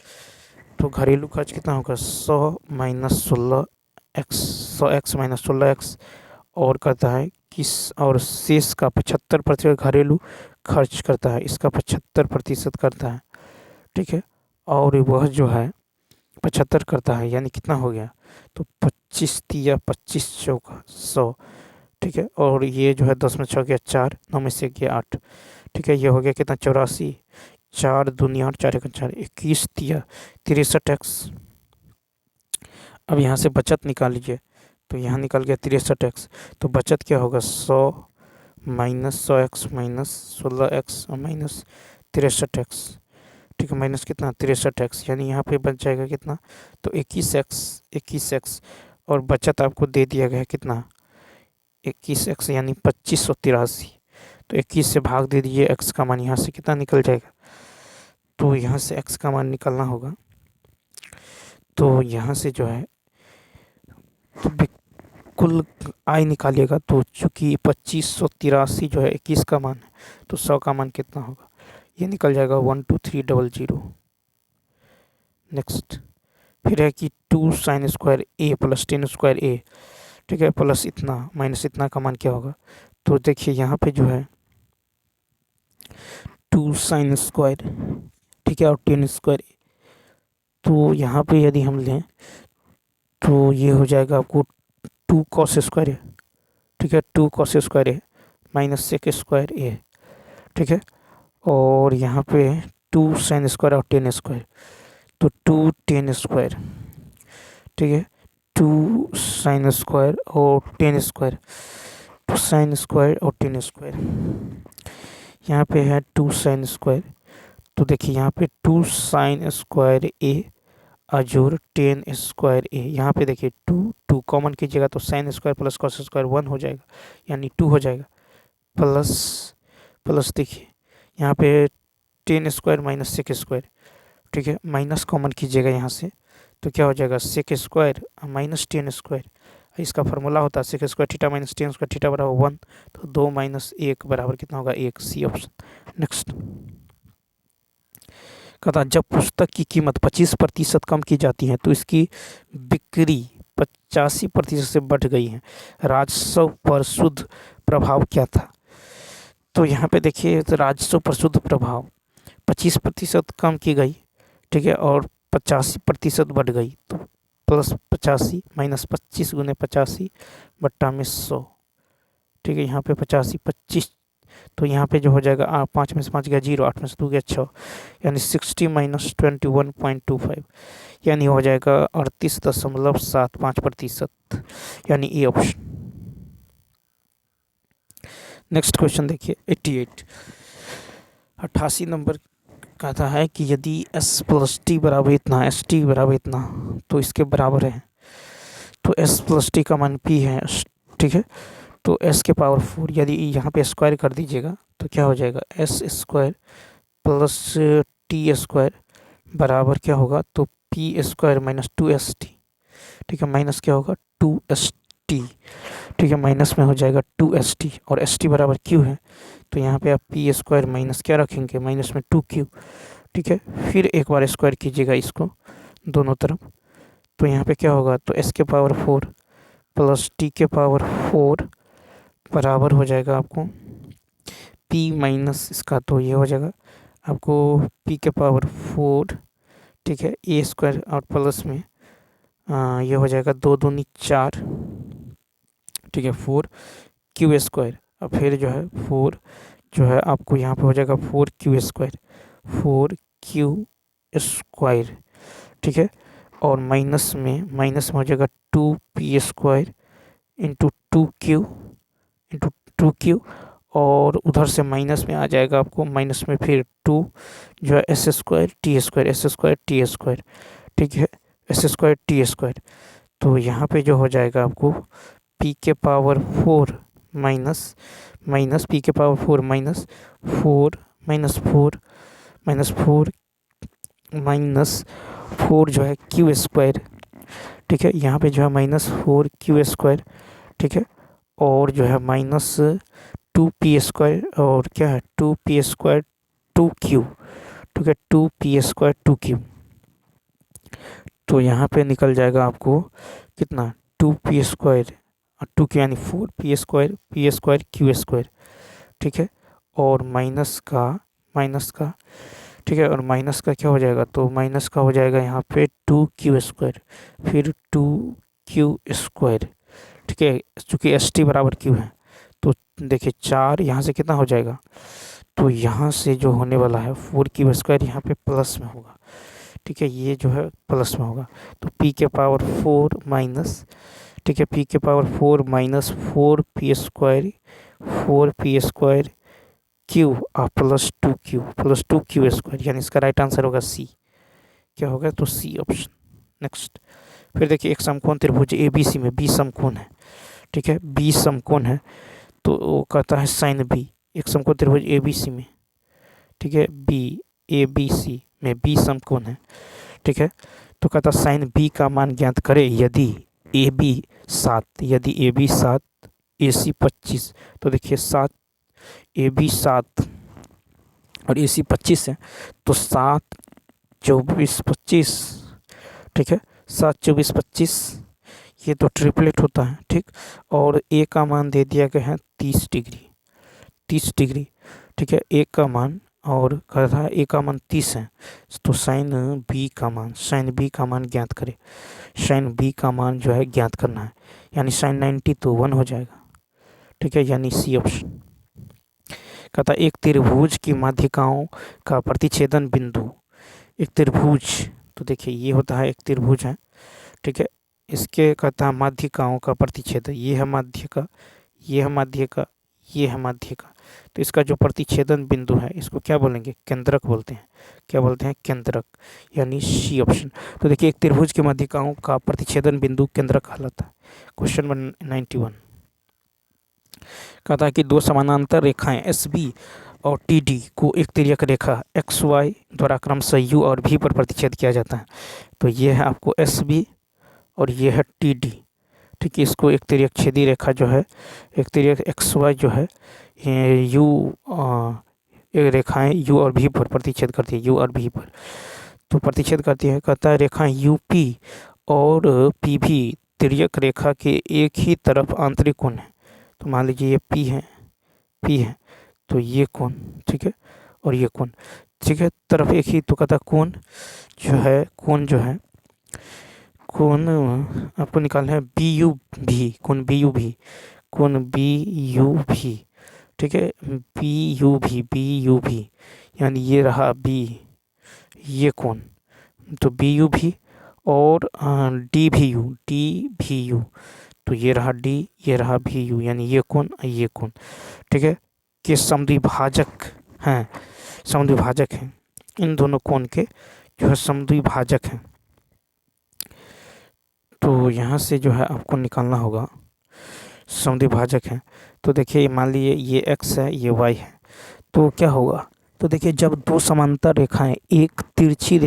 तो घरेलू खर्च कितना होगा 100 minus 16x, 100x minus 16x, और कहता है कि और शेष का 75% घरेलू खर्च करता है, इसका 75% करता है, ठीक है, और वह जो है 75 करता है यानी कितना हो गया, तो 25 तिया 25 चौका 100, ठीक है, और ये जो है 10 में 6 गया 4, 9 में से गया 8, ठीक है, ये हो गया कितना 84, 4 दूनी 8, 4 1 4, 21 तिया 63x। अब यहाँ से बचत निकाल लीजिए, तो यहाँ निकल गया 63x, तो बचत क्या होगा 100 माइनस 100x माइनस 16x और माइनस 63x, ठीक है, माइनस कितना 63x, यानी यहाँ पे बच जाएगा कितना, तो 21x, और बचत आपको दे दिया गया है कितना 21x यानी 2583, तो 21 से भाग दे दीजिए, x का मान यहाँ से कितना निकल जाएगा, तो यहाँ से x का मान निकलना होगा, तो यहाँ से जो है तो कुल आय निकालिएगा, तो चूँकि 2583 जो है 21 का मान है, तो 100 का मान कितना होगा, ये निकल जाएगा 12300। नेक्स्ट फिर है कि 2 साइन स्क्वायर ए प्लस 10 स्क्वायर ए, ठीक है, प्लस इतना माइनस इतना का मान क्या होगा, तो देखिए यहाँ पे जो है 2 साइन स्क्वायर, ठीक है, और 10 स्क्वायर तो यहाँ पे यदि हम लें तो ये हो जाएगा आपको 2 cos स्क्वायर ए, ठीक है, 2 cos स्क्वायर ए माइनस सेक स्क्वायर ए, ठीक है। और यहाँ पे 2 sin स्क्वायर और 10 स्क्वायर, तो 2 10 स्क्वायर, ठीक है, 2 sin स्क्वायर और 10 स्क्वायर, 2 sin स्क्वायर और 10 स्क्वायर। यहाँ पे है 2 sin स्क्वायर, तो देखिए यहाँ पे 2 sin स्क्वायर ए अजोर 10 स्क्वायर ए। यहाँ पे देखिए 2 कॉमन कीजिएगा तो sin square plus cos square 1 हो जाएगा, यानी 2 हो जाएगा, प्लस प्लस देखिए यहाँ पे 10 स्क्वायर माइनस सेक स्क्वायर, ठीक है, माइनस कॉमन कीजिएगा यहाँ से तो क्या हो जाएगा सेक स्क्वायर माइनस 10 स्क्वायर। इसका फार्मूला होता है sec square theta minus 10 square theta बराबर 1, तो 2 माइनस 1 बराबर कितना होगा 1, सी ऑप्शन। नेक्स्ट कहता जब पुस्तक की कीमत 25% कम की जाती है तो इसकी बिक्री 85% से बढ़ गई है, राजस्व पर शुद्ध प्रभाव क्या था। तो यहाँ पे देखिए राजस्व पर शुद्ध प्रभाव 25% कम की गई, ठीक है, और 85% बढ़ गई, तो प्लस 85 माइनस 25 गुने 85 बट्टा में 100, ठीक है, यहाँ पे 85 25, तो यहाँ पे जो हो जाएगा 5 में से 5 गया 0, 8 में से 2 गया 6, यानी 60 माइनस 21.25, यानी हो जाएगा 38.75%, यानी ए ऑप्शन। नेक्स्ट क्वेश्चन देखिए 88 नंबर कहता है कि यदि s प्लस टी बराबर इतना, एस टी बराबर इतना, तो इसके बराबर है, तो s प्लस टी का मान p है, ठीक है, तो s के पावर 4, यदि यहाँ पे स्क्वायर कर दीजिएगा तो क्या हो जाएगा s square plus T square बराबर क्या होगा, तो p स्क्वायर माइनस 2st, ठीक है, माइनस क्या होगा 2st, ठीक है, माइनस में हो जाएगा 2st और st बराबर q है, तो यहाँ पे आप p स्क्वायर माइनस क्या रखेंगे माइनस में 2q, ठीक है, फिर एक बार स्क्वायर कीजिएगा इसको दोनों तरफ, तो यहाँ पे क्या होगा, तो s के पावर 4 प्लस t के पावर 4 बराबर हो जाएगा आपको p माइनस इसका, तो ये हो जाएगा आपको p के पावर 4, ठीक है, a स्क्वायर और प्लस में ये हो जाएगा 2 दूनी 4, ठीक है, 4 q स्क्वायर, और फिर जो है 4 जो है आपको यहाँ पे हो जाएगा 4q स्क्वायर, 4q स्क्वायर, ठीक है, और माइनस में हो जाएगा 2p स्क्वायर इंटू 2q, और उधर से माइनस में आ जाएगा आपको, माइनस में फिर 2 जो है एस स्क्वायर टी स्क्वायर, ठीक है, एस स्क्वायर टी स्क्वायर, तो यहाँ पे जो हो जाएगा आपको p के पावर 4 माइनस p के पावर 4 माइनस 4 माइनस 4 जो है q स्क्वायर, ठीक है, यहाँ पे जो है माइनस 4q स्क्वायर, ठीक है, और जो है माइनस 2p स्क्वायर, और क्या है 2p स्क्वायर 2q, ठीक है, 2p स्क्वायर 2q, तो यहाँ पे निकल जाएगा आपको कितना 2p स्क्वायर और 2q यानी 4p square p square q square, ठीक है, और माइनस का, ठीक है, और माइनस का क्या हो जाएगा, तो माइनस का हो जाएगा यहाँ पे 2q स्क्वायर फिर 2q स्क्वायर, ठीक है, चूँकि एस टी बराबर q है, तो देखिए 4 यहाँ से कितना हो जाएगा, तो यहाँ से जो होने वाला है 4q स्क्वायर यहाँ पे प्लस में होगा, ठीक है, ये जो है प्लस में होगा, तो p के पावर 4 माइनस, ठीक है, p के power 4 minus 4p square q plus 2q square, यानी इसका राइट आंसर होगा सी, क्या होगा, तो सी ऑप्शन। नेक्स्ट फिर देखिए एक समकोण त्रिभुज ABC में b समकोण है, ठीक है, b समकोण है, तो वो कहता है साइन b, एक समकोण त्रिभुज ABC में, ठीक है, ABC में b समकोण है, ठीक है, तो कहता साइन b का मान ज्ञात करे यदि AB 7, AC 25, तो देखिए 7 AB 7 और AC 25 है, तो 7 24 25, ठीक है, 7 24 25 ये तो ट्रिपलेट होता है, ठीक, और A का मान दे दिया गया है 30 डिग्री, ठीक है, A का मान और कहा था ए का मान 30 है, तो साइन बी का मान ज्ञात करें। साइन बी का मान जो है ज्ञात करना है, यानी साइन 90 तो 1 हो जाएगा, ठीक है, यानी सी ऑप्शन। कहता एक त्रिभुज की माध्यिकाओं का प्रतिच्छेदन बिंदु, एक त्रिभुज, तो देखिए ये होता है एक त्रिभुज है, ठीक है, इसके कहता है माध्यिकाओं का प्रतिच्छेदन, ये है माध्यिका, ये है माध्यिका, ये है माध्यिका, तो इसका जो प्रतिच्छेदन बिंदु है इसको क्या बोलेंगे, केंद्रक बोलते हैं। क्या बोलते हैं, केंद्रक, यानी सी ऑप्शन। तो देखिए एक त्रिभुज की माध्यिकाओं का प्रतिच्छेदन बिंदु केंद्रक कहलाता है। क्वेश्चन नंबर 91 कहता है कि दो समानांतर रेखाएं एस बी और टी डी को एक तिर्यक रेखा एक्स वाई द्वारा क्रमशः यू और भी पर प्रतिच्छेद किया जाता है। तो ये है आपको एस बी और ये है टी डी, ठीक है, इसको एक तिर्यक छेदी रेखा जो है, एक तिर्यक एक्स वाई जो है, यू एक रेखाएं यू और भी पर प्रतिच्छेद करती है, यू और भी पर तो प्रतिच्छेद करती है। कहता है रेखा यू पी और पी भी तिर्यक रेखा के एक ही तरफ आंतरिक कोण है। तो मान लीजिए ये पी है, तो ये कोण, ठीक है, और ये कोण, ठीक है, तरफ एक ही, तो कहता कोण जो है, कोण आपको निकालना है बी यू भी, कोण बी यू भी, ठीक है, बी यू भी, यानी ये रहा बी, ये कोण, तो बी यू भी और डी भी यू, तो ये रहा डी, ये रहा भी यू, यानी ये कोण, ठीक है, के समद्विभाजक हैं, इन दोनों कोण के जो है समद्विभाजक हैं। तो यहाँ से जो है आपको निकालना होगा समद्विभाजक है। तो देखिए मान लीजिए ये x है, ये y है, तो क्या होगा, तो देखिए जब दो समांतर रेखाएं एक तिरछी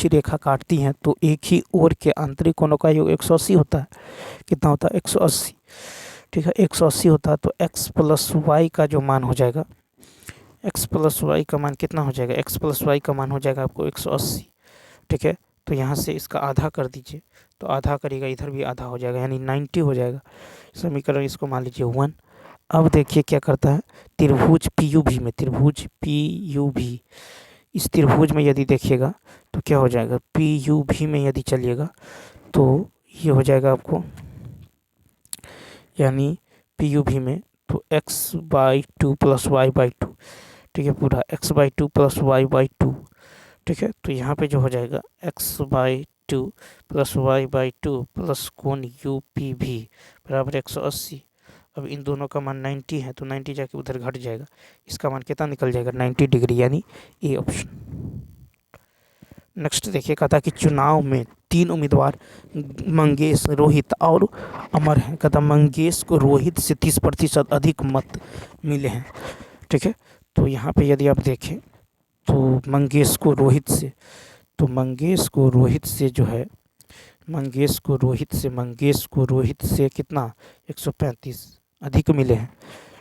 रेखा काटती हैं तो एक ही ओर के आंतरिक कोणों का योग 180 होता है। कितना होता है, 180, ठीक है, 180 होता है। तो x प्लस वाई का जो मान हो जाएगा, x प्लस वाई का मान कितना हो जाएगा, x प्लस वाई का मान हो जाएगा आपको 180, ठीक है। तो यहाँ से इसका आधा कर दीजिए, तो आधा करिएगा, इधर भी आधा हो जाएगा, यानी 90 हो जाएगा समीकरण, इसको मान लीजिए 1। अब देखिए क्या करता है, त्रिभुज PUV, इस त्रिभुज में यदि देखिएगा तो क्या हो जाएगा, PUV में यदि चलिएगा तो ये हो जाएगा आपको, यानी PUV में तो x/2 प्लस y/2, ठीक है, पूरा x/2 प्लस y/2, ठीक है। तो यहाँ पे जो हो जाएगा x/2 प्लस y/2 प्लस कोण UPV बराबर 180। अब इन दोनों का मान 90 है, तो 90 जाके उधर घट जाएगा, इसका मान कितना निकल जाएगा, 90 डिग्री, यानी ए ऑप्शन। नेक्स्ट देखिए, कहता है कि चुनाव में 3 उम्मीदवार मंगेश, रोहित और अमर हैं। कहता मंगेश को रोहित से 30% अधिक मत मिले हैं, ठीक है। तो यहाँ पे यदि आप देखें तो मंगेश को रोहित से कितना 135 अधिक मिले हैं,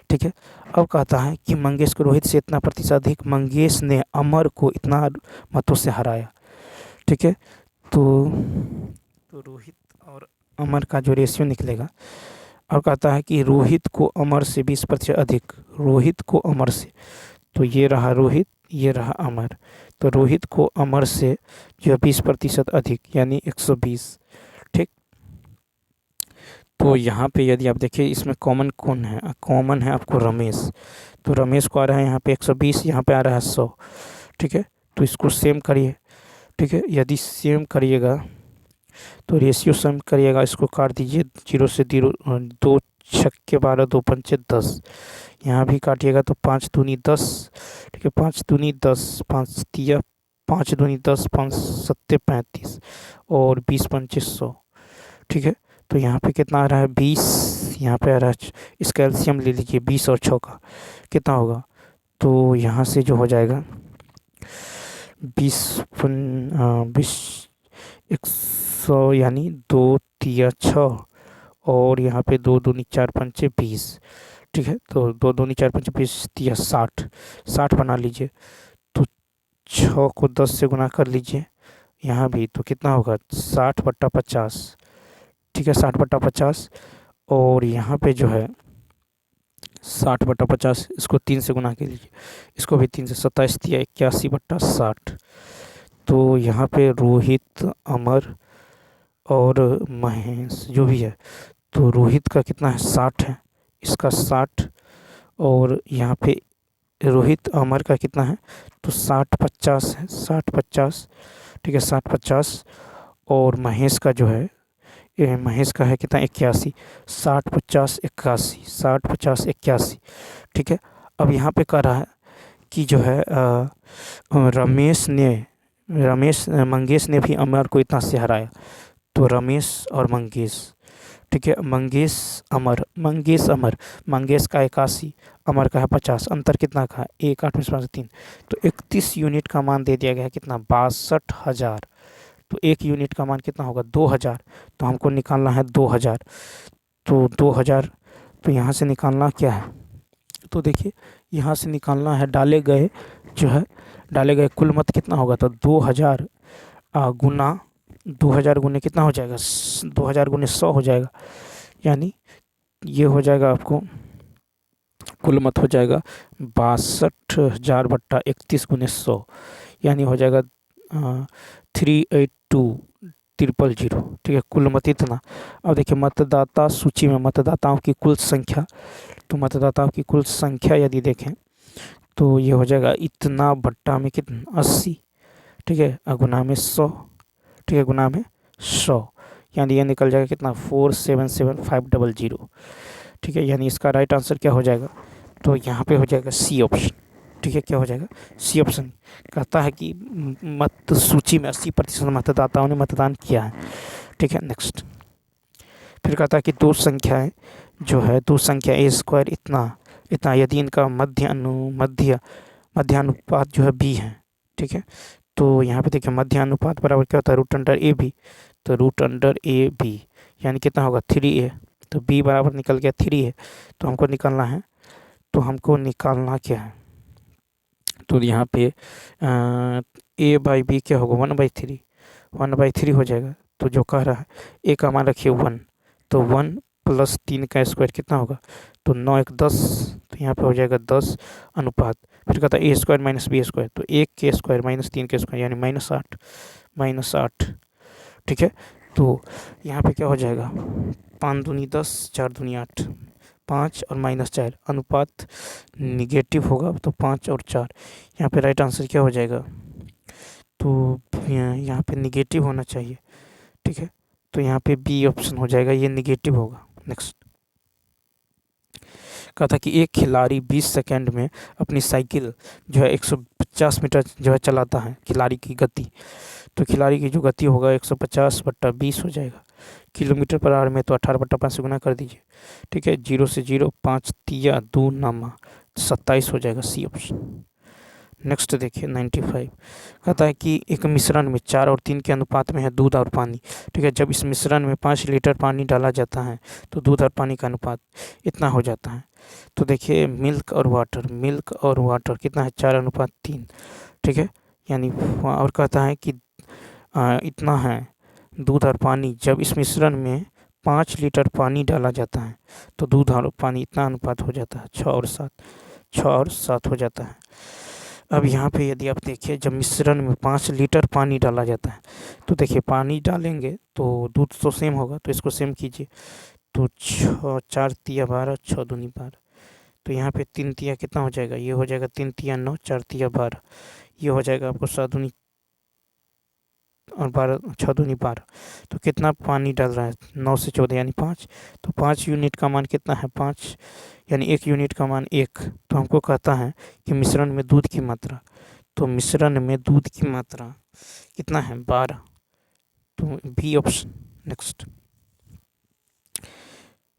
ठीक है। अब कहता है कि मंगेश को रोहित से इतना प्रतिशत अधिक, मंगेश ने अमर को इतना मतों से हराया, ठीक है। तो रोहित और अमर का जो रेशियो निकलेगा, और कहता है कि रोहित को अमर से 20% अधिक, तो ये रहा रोहित, ये रहा अमर, तो रोहित को अमर से जो 20% अधिक, यानी 120, ठीक। तो यहाँ पे यदि आप देखिए इसमें कॉमन कौन है, कॉमन है आपको रमेश, तो रमेश को आ रहा है यहाँ पे 120, यहाँ पे आ रहा है 100, ठीक है। तो इसको सेम करिए, ठीक है, यदि सेम करिएगा तो रेशियो सेम करिएगा, इसको काट दीजिए 0 से 0, 2 छक्के 12, 2 पंचे 10, यहाँ भी काटिएगा तो 5 दूनी 10, ठीक है, 5 दूनी 10, 5 तिया 5 दूनी 10, 5 सत्ते 35 और 20 पंचे 100, ठीक है। तो यहाँ पे कितना आ रहा है 20, यहाँ पे आ रहा है, इसका एलसीएम ले लीजिए 20 और 6 का कितना होगा, तो यहाँ से जो हो जाएगा 20 100, यानी 2 तिया 6 और यहाँ पे 2 दूनी 4 पंचे 20, ठीक है। तो 2 दूनी 4 पंचे 20 तिया 60 बना लीजिए, तो 6 को 10 से गुना कर लीजिए, यहाँ भी तो कितना होगा 60/50, ठीक है, 60/50। और यहाँ पे जो है 60/50, इसको 3 से गुना के लीजिए, इसको भी 3 से, 27×81/60। तो यहाँ पे रोहित, अमर और महेश जो भी है, तो रोहित का कितना है 60 है, इसका 60, और यहाँ पे रोहित अमर का कितना है, तो 60/50 है, 60/50, ठीक है 60/50। और महेश का जो है, ये महेश का है कितना 81, 60/50=81, 60/50=81, ठीक है। अब यहाँ पे कह रहा है कि जो है मंगेश ने भी अमर को इतना से हराया। तो रमेश और मंगेश, ठीक है, मंगेश का 81, अमर का है 50, अंतर कितना का है 1, 8 में से 3, तो 31 यूनिट का मान दे दिया गया है, कितना 62,000। तो 1 यूनिट का मान कितना होगा 2,000, तो हमको निकालना है 2,000। तो 2,000, तो यहाँ से निकालना क्या है, तो देखिए यहाँ से निकालना है, डाले गए कुल मत कितना होगा, तो 2,000 गुना 2,000 गुने कितना हो जाएगा, 2,000 गुने 100 हो जाएगा, यानी ये हो जाएगा आपको कुल मत हो जाएगा 62,000/31 × 100, यानी हो जाएगा 382,000, ठीक है, कुल मत इतना। अब देखिए मतदाता सूची में मतदाताओं की कुल संख्या, तो मतदाताओं की कुल संख्या यदि देखें तो ये हो जाएगा इतना बट्टा में कितना 80, ठीक है, गुना में 100, ठीक है, गुना में 100, यानी ये निकल जाएगा कितना 477,500, ठीक है, यानी इसका राइट आंसर क्या हो जाएगा, तो यहाँ पे हो जाएगा सी ऑप्शन, ठीक है, क्या हो जाएगा सी ऑप्शन। कहता है कि मत सूची में 80% मतदाताओं ने मतदान किया है, ठीक है। नेक्स्ट, फिर कहता है कि दो संख्या a² इतना यदि इनका मध्यानुपात जो है b है, ठीक है। तो यहाँ पे देखिए मध्यानुपात बराबर क्या होता है √a/b, तो √a/b यानी कितना होगा 3a, तो b बराबर निकल गया 3 है। तो हमको निकालना क्या है, तो यहाँ पे a/b क्या होगा 1/3 हो जाएगा। तो जो कह रहा है a का मान रखिए 1, तो 1 + 3 का स्क्वायर कितना होगा, तो 9 × 1 = 10, तो यहाँ पे हो जाएगा 10 अनुपात। फिर कहता है a² - b², तो 1 के स्क्वायर - 3 के स्क्वायर यानी -8, ठीक है। तो यहाँ पे क्या हो जाएगा 5 दूनी 10, 4 दूनी 8, 5 और -4, अनुपात निगेटिव होगा, तो 5 और 4, यहाँ पे राइट आंसर क्या हो जाएगा, तो यहाँ पे निगेटिव होना चाहिए, ठीक है। तो यहाँ पे बी ऑप्शन हो जाएगा, ये निगेटिव होगा। नेक्स्ट, कहा था कि एक खिलाड़ी 20 सेकंड में अपनी साइकिल जो है 150 मीटर जो है चलाता है, खिलाड़ी की गति, तो खिलाड़ी की जो गति होगा 150/20 हो जाएगा, km/h में तो 18/5 से गुना कर दीजिए, ठीक है। 0 से 0, 5 तिया 2 नामा 27 हो जाएगा, सी ऑप्शन। नेक्स्ट देखिए 95, कहता है कि एक मिश्रण में 4 और 3 के अनुपात में है दूध और पानी, ठीक है। जब इस मिश्रण में 5 लीटर पानी डाला जाता है तो दूध और पानी का अनुपात इतना हो जाता है। तो देखिए मिल्क और वाटर कितना है 4:3, ठीक है, यानी और कहता है कि इतना है दूध और पानी, जब इस मिश्रण में 5 लीटर पानी डाला जाता है तो दूध और पानी इतना अनुपात हो जाता है 6 और 7 हो जाता है। अब यहाँ पे यदि आप देखिए जब मिश्रण में 5 लीटर पानी डाला जाता है, तो देखिए पानी डालेंगे तो दूध तो सेम होगा, तो इसको सेम कीजिए, तो 4 तिया 12, 6 दूनी 12, तो यहाँ पे 3 तिया कितना हो जाएगा, ये हो जाएगा 3 तिया 9, 4 तिया 12, ये हो जाएगा आपको 7 दूनी और 12, 6 दूनी 12, तो कितना पानी डाल रहा है 9 से 14 यानी 5, तो 5 यूनिट का मान कितना है 5, यानी 1 यूनिट का मान 1। तो हमको कहता है कि मिश्रण में दूध की मात्रा, तो मिश्रण में दूध की मात्रा कितना है 12, तो बी ऑप्शन।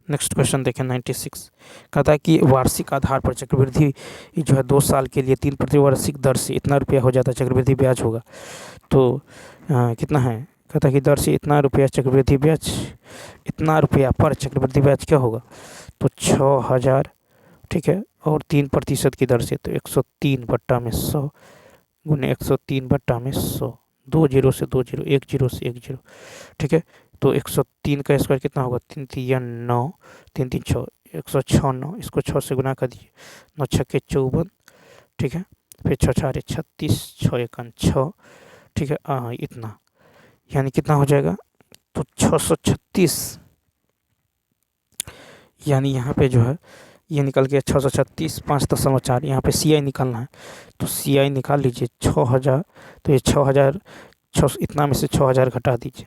नेक्स्ट क्वेश्चन देखें 96, कहता है कि वार्षिक आधार पर चक्रवृद्धि जो है 2 साल के लिए 3 प्रतिवार्षिक दर से इतना रुपया हो जाता है चक्रवृद्धि ब्याज होगा, तो कितना है, कहता है कि दर से इतना रुपया चक्रवृद्धि ब्याज, इतना रुपया पर चक्रवृद्धि ब्याज क्या होगा, तो 6,000, ठीक है, और 3% की दर से, तो 103/100 गुने 103/100, 2 0 से 2 0, 1 0 से 1 0, ठीक है। तो 103 का स्क्वायर कितना होगा 3 तिया 9, 3 3 6, 106 9, इसको 6 से गुना कर दीजिए, 9 छक्के 54, ठीक है, फिर 6 4 36, 6 1 6, ठीक है, इतना, यानी कितना हो जाएगा, तो 636, यानी यहाँ पे जो है ये निकल गया 636 5.4, यहाँ पे CI निकालना है, तो CI निकाल लीजिए 6000, तो ये 6000 इतना में से 6000 घटा दीजिए,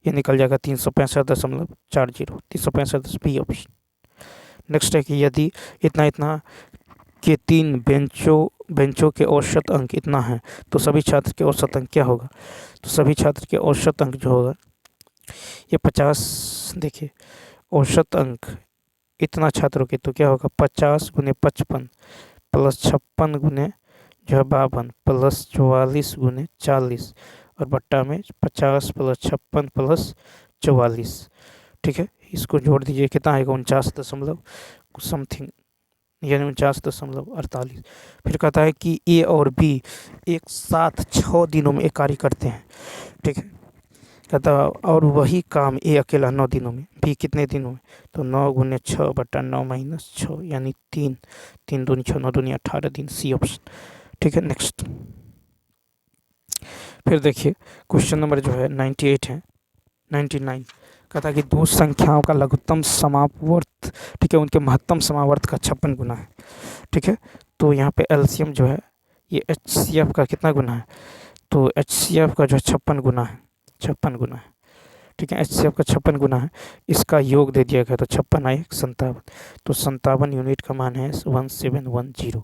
ये निकल जाएगा 365.40, 365 बी ऑप्शन। नेक्स्ट है कि यदि इतना इतना के 3 बेंचों के औसत अंक इतना है तो सभी छात्र के औसत अंक क्या होगा, तो सभी छात्र के औसत अंक जो होगा ये 50, देखिए औसत अंक इतना छात्रों के, तो क्या होगा 50 गुने 55 प्लस 56 गुने जो है 52 प्लस 44 गुने 40 और बट्टा में 50 प्लस 56 प्लस 44, ठीक है, इसको जोड़ दीजिए कितना आएगा 49 समथिंग, यानी 49.48। फिर कहता है कि ए और बी एक साथ 6 दिनों में एक कार्य करते हैं, ठीक है, कहता है और वही काम ए अकेला 9 दिनों में, बी कितने दिनों में, तो 9 गुने 6 बटा 9 माइनस 6, यानी 3, 3 दूनी 6, 9 दूनी 18 दिन, सी ऑप्शन, ठीक है। नेक्स्ट फिर देखिए क्वेश्चन नंबर जो है 98 है, 99, कहता है कि दो संख्याओं का लघुत्तम समावर्त, ठीक है, उनके महत्तम समावर्त का 56 गुना है, ठीक है, तो यहाँ पे एलसीएम जो है ये HCF का कितना गुना है, तो HCF का जो 56 गुना है, 56 गुना है, ठीक है, HCF का 56 गुना है, इसका योग दे दिया गया, तो 56 आए 57, तो 57 यूनिट का मान है 1710,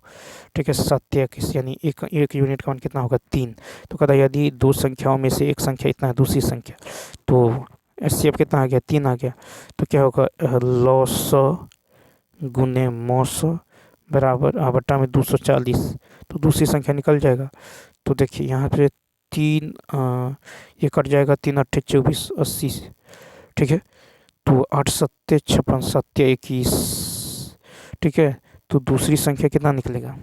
ठीक है, 27, यानी एक यूनिट का मान कितना होगा 3। तो कहता है यदि दो संख्याओं में से एक संख्या इतना है, दूसरी संख्या, तो HCF कितना आ गया 3 आ गया, तो क्या होगा 900 गुने 900 बराबर बट्टा में 240, तो दूसरी संख्या निकल जाएगा। तो देखिए यहाँ पे 3 ये कट जाएगा, 3 8 24 80, ठीक है, तो 8 7 56 7 21, ठीक है, तो दूसरी संख्या कितना निकलेगा,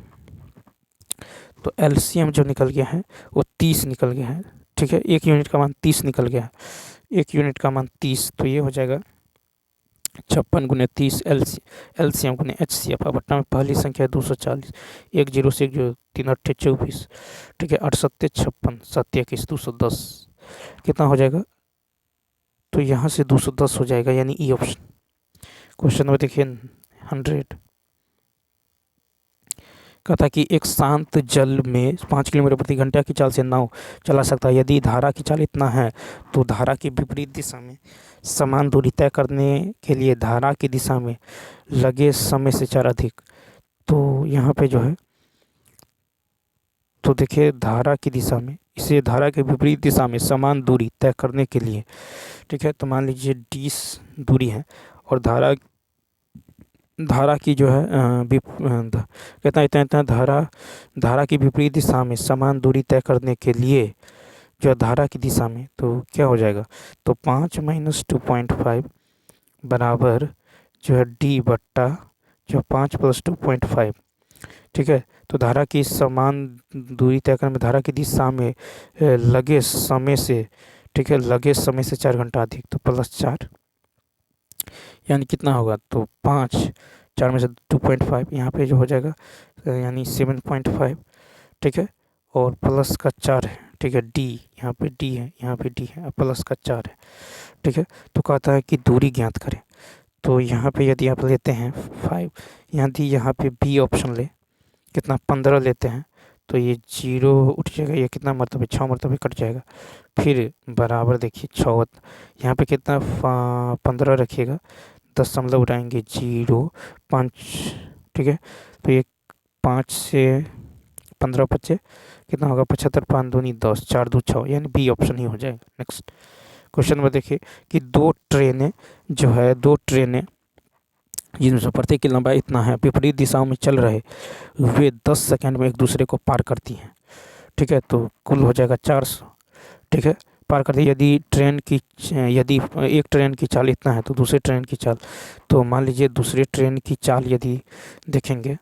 तो एलसीएम जो निकल गया है वो 30 निकल गया है, ठीक है, एक यूनिट का मान 30 निकल गया है, एक यूनिट का मान 30, तो ये हो जाएगा 56 गुने 30 एलसीएम गुने HCF, बट्टा में पहली संख्या है 240, 1 0 से 1 0, 3 8 24, ठीक है, 8 7 56 7 21 210, कितना हो जाएगा, तो यहाँ से 210 हो जाएगा, यानी ई ऑप्शन। क्वेश्चन नंबर देखिए 100, कहता है कि एक शांत जल में 5 किलोमीटर प्रति घंटा की चाल से नाव चला सकता है, यदि धारा की चाल इतना है तो धारा की विपरीत दिशा में समान दूरी तय करने के लिए धारा की दिशा में लगे समय से 4 अधिक, तो यहाँ पे जो है, तो देखिए धारा की दिशा में, इसे धारा के विपरीत दिशा में समान दूरी तय करने के लिए, ठीक है, तो मान लीजिए 20 दूरी है और धारा की जो है कहता है इतना धारा की विपरीत दिशा में समान दूरी तय करने के लिए जो धारा की दिशा में, तो क्या हो जाएगा, तो 5 - 2.5 बराबर जो है D बट्टा जो 5 + 2.5, ठीक है, तो धारा की समान दूरी तय करने में धारा की दिशा में लगे समय से, ठीक है, लगे समय से 4 घंटा अधिक, तो +4, यानी कितना होगा, तो 5 4 में से 2.5 यहाँ पे जो हो जाएगा, यानी 7.5, ठीक है, और प्लस का 4 है, ठीक है, D यहाँ पे D है, यहाँ पे D है, प्लस का 4 है, ठीक है, तो कहता है कि दूरी ज्ञात करें, तो यहाँ पे यदि आप लेते हैं 5, यदि यहाँ पे B ऑप्शन ले कितना 15 लेते हैं, तो ये 0 उठ जाएगा, ये कितना मरतबे 6 मरतबे कट जाएगा, फिर बराबर देखिए 6, यहाँ पे कितना 15 रखिएगा, 10 उठाएंगे 0 5, ठीक है, तो ये 5 से 15 बचे कितना होगा 75, 5 दूनी 10, 4 2 6, यानी बी ऑप्शन ही हो जाएगा। नेक्स्ट क्वेश्चन में देखिए कि दो ट्रेनें जिनमें प्रत्येक की लंबाई इतना है, विपरीत दिशाओं में चल रहे वे 10 सेकंड में एक दूसरे को पार करती हैं, ठीक है, तो कुल हो जाएगा 400, ठीक है, पार करती है। यदि एक ट्रेन की चाल इतना है तो दूसरी ट्रेन की चाल, तो मान लीजिए दूसरी ट्रेन की चाल यदि देखेंगे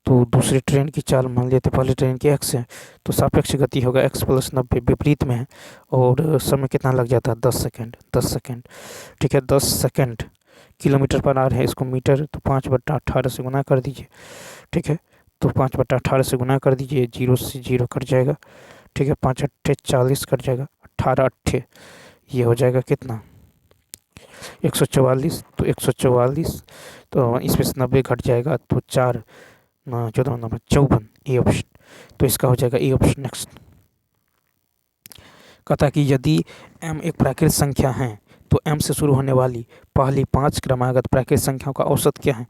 तो दूसरी ट्रेन की चाल मान लेते पहली ट्रेन की x है, तो सापेक्ष गति होगा x + 90, विपरीत में है, और समय कितना लग जाता है 10 सेकंड, 10 सेकंड, ठीक है, 10 सेकंड किलोमीटर पर आवर है, इसको मीटर, तो 5/18 से गुना कर दीजिए। ठीक है, तो 5/18 से गुना कर दीजिए, 0 से 0 कट जाएगा। ठीक है, 5 अट्ठे 40 कट जाएगा, 18 अट्ठे ये हो जाएगा कितना 144। तो 144 तो इसमें से 90 घट जाएगा, तो 4 14 नंबर 54 ए ऑप्शन। तो इसका हो जाएगा ए ऑप्शन। नेक्स्ट कहता है कि यदि m एक प्राकृतिक संख्या है तो m से शुरू होने वाली पहली 5 क्रमागत प्राकृतिक संख्याओं का औसत क्या है।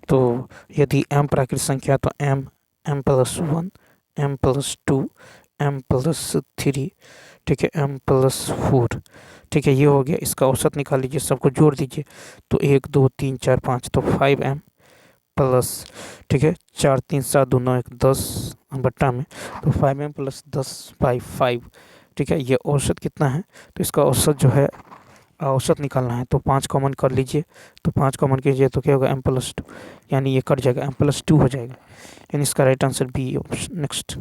तो यदि m प्राकृतिक संख्या तो m, m+1, m+2, m+3, ठीक है, m+4, ठीक है, ये हो गया। इसका औसत निकाल लीजिए, सबको जोड़ दीजिए। तो 1 2 3 4 5 तो 5m प्लस, ठीक है, 4 3 7 2 9 1 10 बट्टा में, तो 5m + 10/5, ठीक है। ये औसत कितना है, तो इसका औसत जो है औसत निकालना है। तो 5 कॉमन कर लीजिए, तो 5 कॉमन कीजिए तो क्या होगा m+2, यानी ये कट जाएगा, m+2 हो जाएगा, यानी इसका right answer B option. Next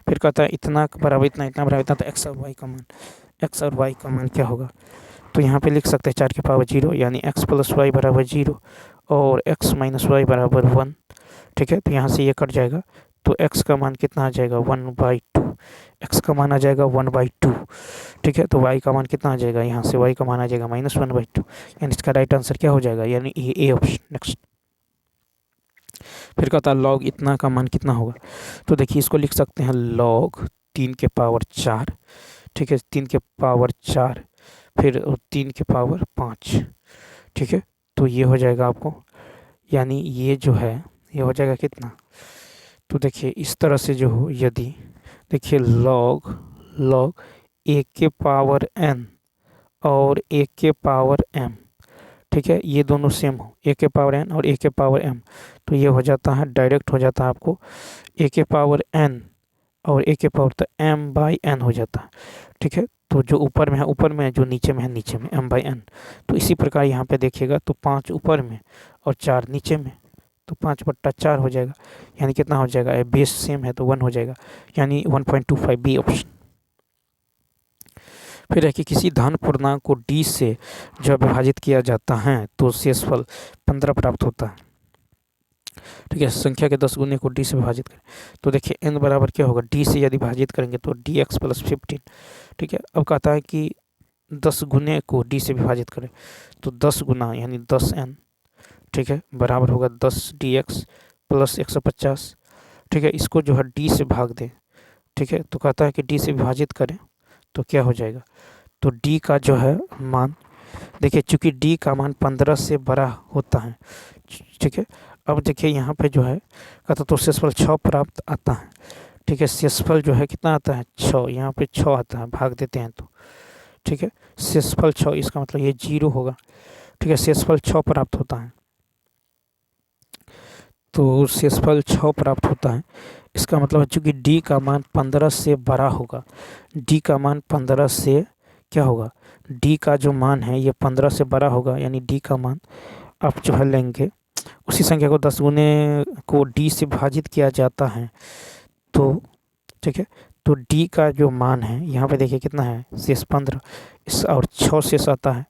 फिर कहता है इतना बराबर इतना, इतना बराबर इतना, तो x और y का मान, x और y का मान क्या होगा। तो यहाँ पे लिख सकते हैं 4 की पावर 0, यानी x + y = 0 और x - y = 1, ठीक है। तो यहाँ से ये कट जाएगा, तो x का मान कितना आ जाएगा 1/2, x का मान आ जाएगा 1/2, ठीक है। तो y का मान कितना आ जाएगा, यहाँ से y का मान आ जाएगा -1/2, यानी इसका राइट आंसर क्या हो जाएगा, यानी ए ऑप्शन। नेक्स्ट फिर कहता है लॉग इतना का मान कितना होगा। तो देखिए इसको लिख सकते हैं लॉग 3 के पावर 4, ठीक है, 3 के पावर 4, फिर 3 के पावर 5, ठीक है। तो ये हो जाएगा आपको, यानी ये जो है ये हो जाएगा कितना। तो देखिए इस तरह से जो हो, यदि देखिए लॉग 1 के पावर n और 1 के पावर m, ठीक है, ये दोनों सेम हो, 1 के पावर n और 1 के पावर m, तो ये हो जाता है डायरेक्ट हो जाता है आपको 1 के पावर n और 1 के पावर, तो m/n हो जाता है, ठीक है। तो जो ऊपर में है ऊपर में है, जो नीचे में है नीचे में, m/n। तो इसी प्रकार यहाँ पे देखिएगा तो 5 ऊपर में और 4 नीचे में, तो 5/4 हो जाएगा, यानी कितना हो जाएगा, बेस सेम है तो 1 हो जाएगा, यानी 1.25 बी ऑप्शन। फिर है कि किसी धन पूर्णांक को d से जब विभाजित किया जाता है तो शेषफल 15 प्राप्त होता है, ठीक है। संख्या के 10 गुने को d से विभाजित करें, तो देखिए n बराबर क्या होगा, d से यदि विभाजित करेंगे तो dx + 15, ठीक है। अब कहता है कि 10 गुने को d से विभाजित करें, तो 10 गुना यानी 10n, ठीक है, बराबर होगा 10 dx + 150, ठीक है। इसको जो है d से भाग दें, ठीक है, तो कहता है कि d से विभाजित करें तो क्या हो जाएगा, तो d का जो है मान, देखिए चूंकि d का मान 15 से बड़ा होता है, ठीक है। अब देखिए यहाँ पे जो है कहता तो शेषफल 6 प्राप्त आता है, ठीक है। शेषफल जो है कितना आता है 6, यहाँ पे 6 आता है, भाग देते हैं तो, ठीक है, शेषफल 6, इसका मतलब ये 0 होगा, ठीक है। शेषफल 6 प्राप्त होता है, तो शेषफल 6 प्राप्त होता है, इसका मतलब है चूँकि d का मान 15 से बड़ा होगा, d का मान 15 से क्या होगा, d का जो मान है ये 15 से बड़ा होगा, यानी d का मान आप जो है लेंगे, उसी संख्या को 10 गुने को d से विभाजित किया जाता है, तो ठीक है। तो d का जो मान है यहाँ पे देखिए कितना है, शेष 15, इस और 6 शेष आता है,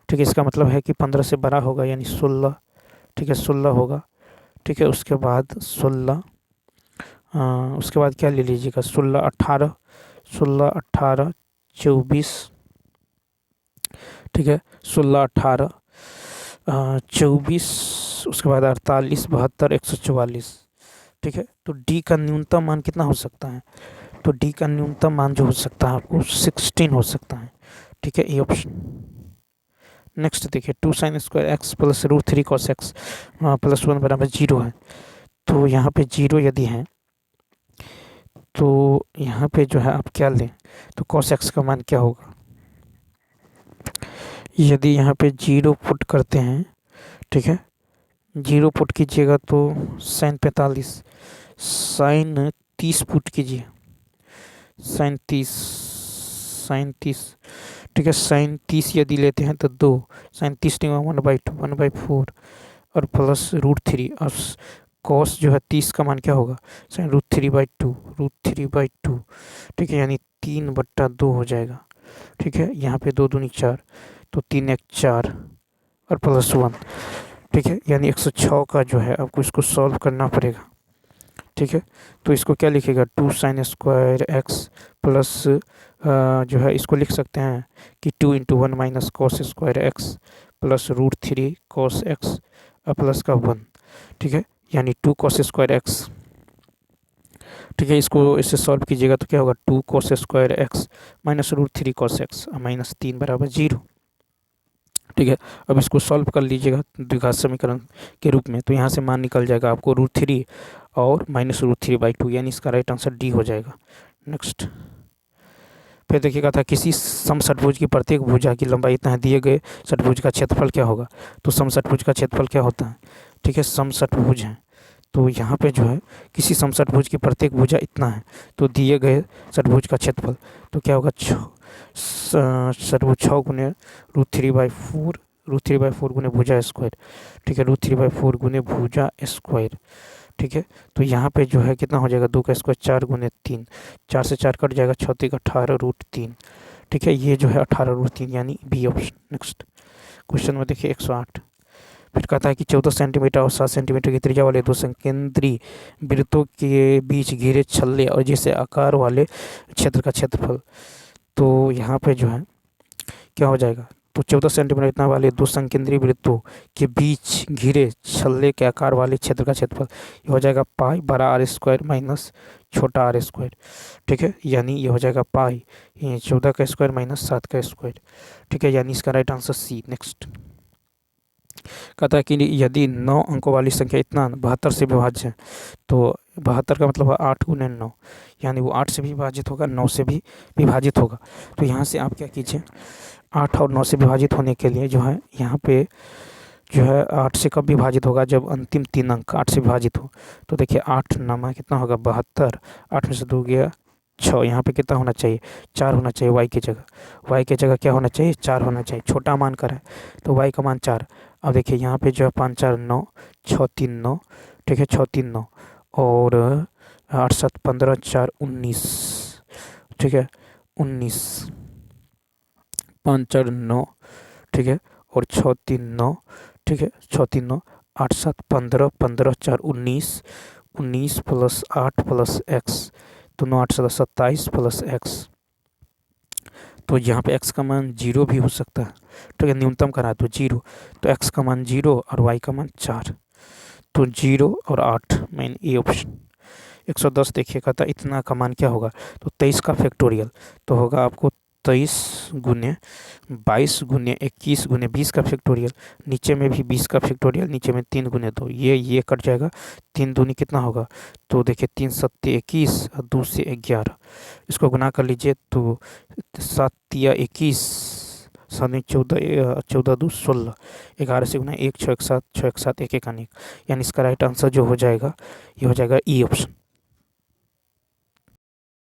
ठीक है। इसका मतलब है कि 15 से बड़ा होगा, यानी 16, ठीक है, 16 होगा, ठीक है। उसके बाद 16, उसके बाद क्या ले लीजिएगा, 16 18, 16 18 24, ठीक है, 16 18 24, उसके बाद 48 72 144, ठीक है। तो d का न्यूनतम मान कितना हो सकता है, तो d का न्यूनतम मान जो हो सकता है आपको 16 हो सकता है, ठीक है, ए ऑप्शन। नेक्स्ट देखिए 2 sin² x + √3 cos x + 1 = 0 है, तो यहाँ पे 0 यदि है तो यहाँ पे जो है आप क्या लें, तो cos x का मान क्या होगा, यदि यहाँ पे 0 पुट करते हैं, ठीक है, 0 पुट कीजिएगा तो sin 45, sin 30 पुट कीजिए, sin 30, ठीक है, sin 30 यदि लेते हैं तो 2, sin 30 1/2 1/4 और प्लस √3, और cos जो है 30 का मान क्या होगा, sin √3/2, ठीक है, यानी 3/2 हो जाएगा, ठीक है। यहाँ पे 2 दूनी 4, तो 3 1 4 और +1, ठीक है। यानी 106 का जो है आपको इसको सॉल्व करना पड़ेगा, ठीक है। तो इसको क्या लिखेगा, 2 sin स्क्वायर एक्स प्लस जो है इसको लिख सकते हैं कि 2 × 1 minus cos square x plus √3 cos x plus का 1, ठीक है। यानी 2 cos स्क्वायर एक्स, ठीक है। इसको इससे सॉल्व कीजिएगा तो क्या होगा, 2 cos square x minus √3 cos x -3 बराबर 0, ठीक है। अब इसको सॉल्व कर लीजिएगा द्विघात समीकरण के रूप में, तो यहाँ से मान निकल जाएगा आपको √3 और -√3/2, यानी इसका राइट आंसर डी हो जाएगा। नेक्स्ट, फिर देखिएगा था किसी समषटभुज की प्रत्येक भुजा की लंबाई इतना है, दिए गए षटभुज का क्षेत्रफल क्या होगा। तो समषटभुज का क्षेत्रफल क्या होता है, ठीक है। समषटभुज है तो यहाँ पे जो है किसी समषटभुज की प्रत्येक भुजा इतना है, तो दिए गए षटभुज का क्षेत्रफल तो क्या होगा, षटभुज 6 गुने √3/4, √3/4 गुने भुजा स्क्वायर, ठीक है। √3/4 गुने भुजा स्क्वायर, ठीक है। तो यहाँ पे जो है कितना हो जाएगा, 2 का स्क्वायर 4 गुने 3, 4 से 4 कट जाएगा, 6 × 18 √3, ठीक है। ये जो है 18 √3 यानी बी ऑप्शन। नेक्स्ट क्वेश्चन में देखिए 108, फिर कहता है कि 14 सेंटीमीटर और 7 सेंटीमीटर की त्रिज्या वाले 2 संकेंद्री वृत्तों के बीच घिरे छल्ले और जैसे आकार वाले क्षेत्र का क्षेत्रफल। तो यहाँ पे जो है क्या हो जाएगा, तो 14 सेंटीमीटर इतना वाले 2 संकेंद्री वृत्तों के बीच घिरे छल्ले के आकार वाले क्षेत्र का क्षेत्रफल ये हो जाएगा पाई बड़ा r² माइनस छोटा r², ठीक है। यानी ये हो जाएगा पाई 14 का स्क्वायर माइनस 7 का स्क्वायर, ठीक है। यानी इसका राइट आंसर सी। नेक्स्ट कहता है कि यदि 9 अंकों वाली संख्या इतना 72 से विभाज्य है, तो 72 का मतलब 8 गुने 9, यानी वो 8 से भी विभाजित होगा, 9 से भी विभाजित होगा। तो यहाँ से आप क्या कीजिए, 8 और 9 से विभाजित होने के लिए जो है यहाँ पे जो है 8 से कब विभाजित होगा, जब अंतिम 3 अंक 8 से विभाजित हो। तो देखिए 8 नामा कितना होगा 72, 8 में से 2 गया 6, यहाँ पे कितना होना चाहिए 4 होना चाहिए, y की जगह, y की जगह क्या होना चाहिए 4 होना चाहिए, छोटा मान कर है तो y का मान 4। अब देखिए यहाँ पे जो है 5 4 9, 6 3 9, ठीक है, 6 3 9 और 8 7 15 4 19, ठीक है, 19, 5 4 9, ठीक है, और 6 3 9, ठीक है, 6 3 9, 8 7 15 15 4 19, 19 + 8 + x, तो 9 8 27 + x। तो यहाँ पे x का मान 0 भी हो सकता है, ठीक है, न्यूनतम करा तो 0, तो x का मान 0 और y का मान 4, तो 0 और 8 मेन ए ऑप्शन। 110 देखिए कहता इतना का मान क्या होगा, तो 23 का फैक्टोरियल तो होगा आपको 23 गुने 22 गुने 21 गुने 20 का फैक्टोरियल, नीचे में भी 20 का फैक्टोरियल, नीचे में 3 गुने 2, ये कट जाएगा, 3 दूनी कितना होगा, तो देखिए 3 7 21 और 2 से 11, इसको गुना कर लीजिए तो 7 या 21, 7 14 14 2 16, 11 से गुना 1 6 1 7 6 1 7 1 1 1, यानी इसका राइट आंसर जो हो जाएगा ये हो जाएगा ई ऑप्शन।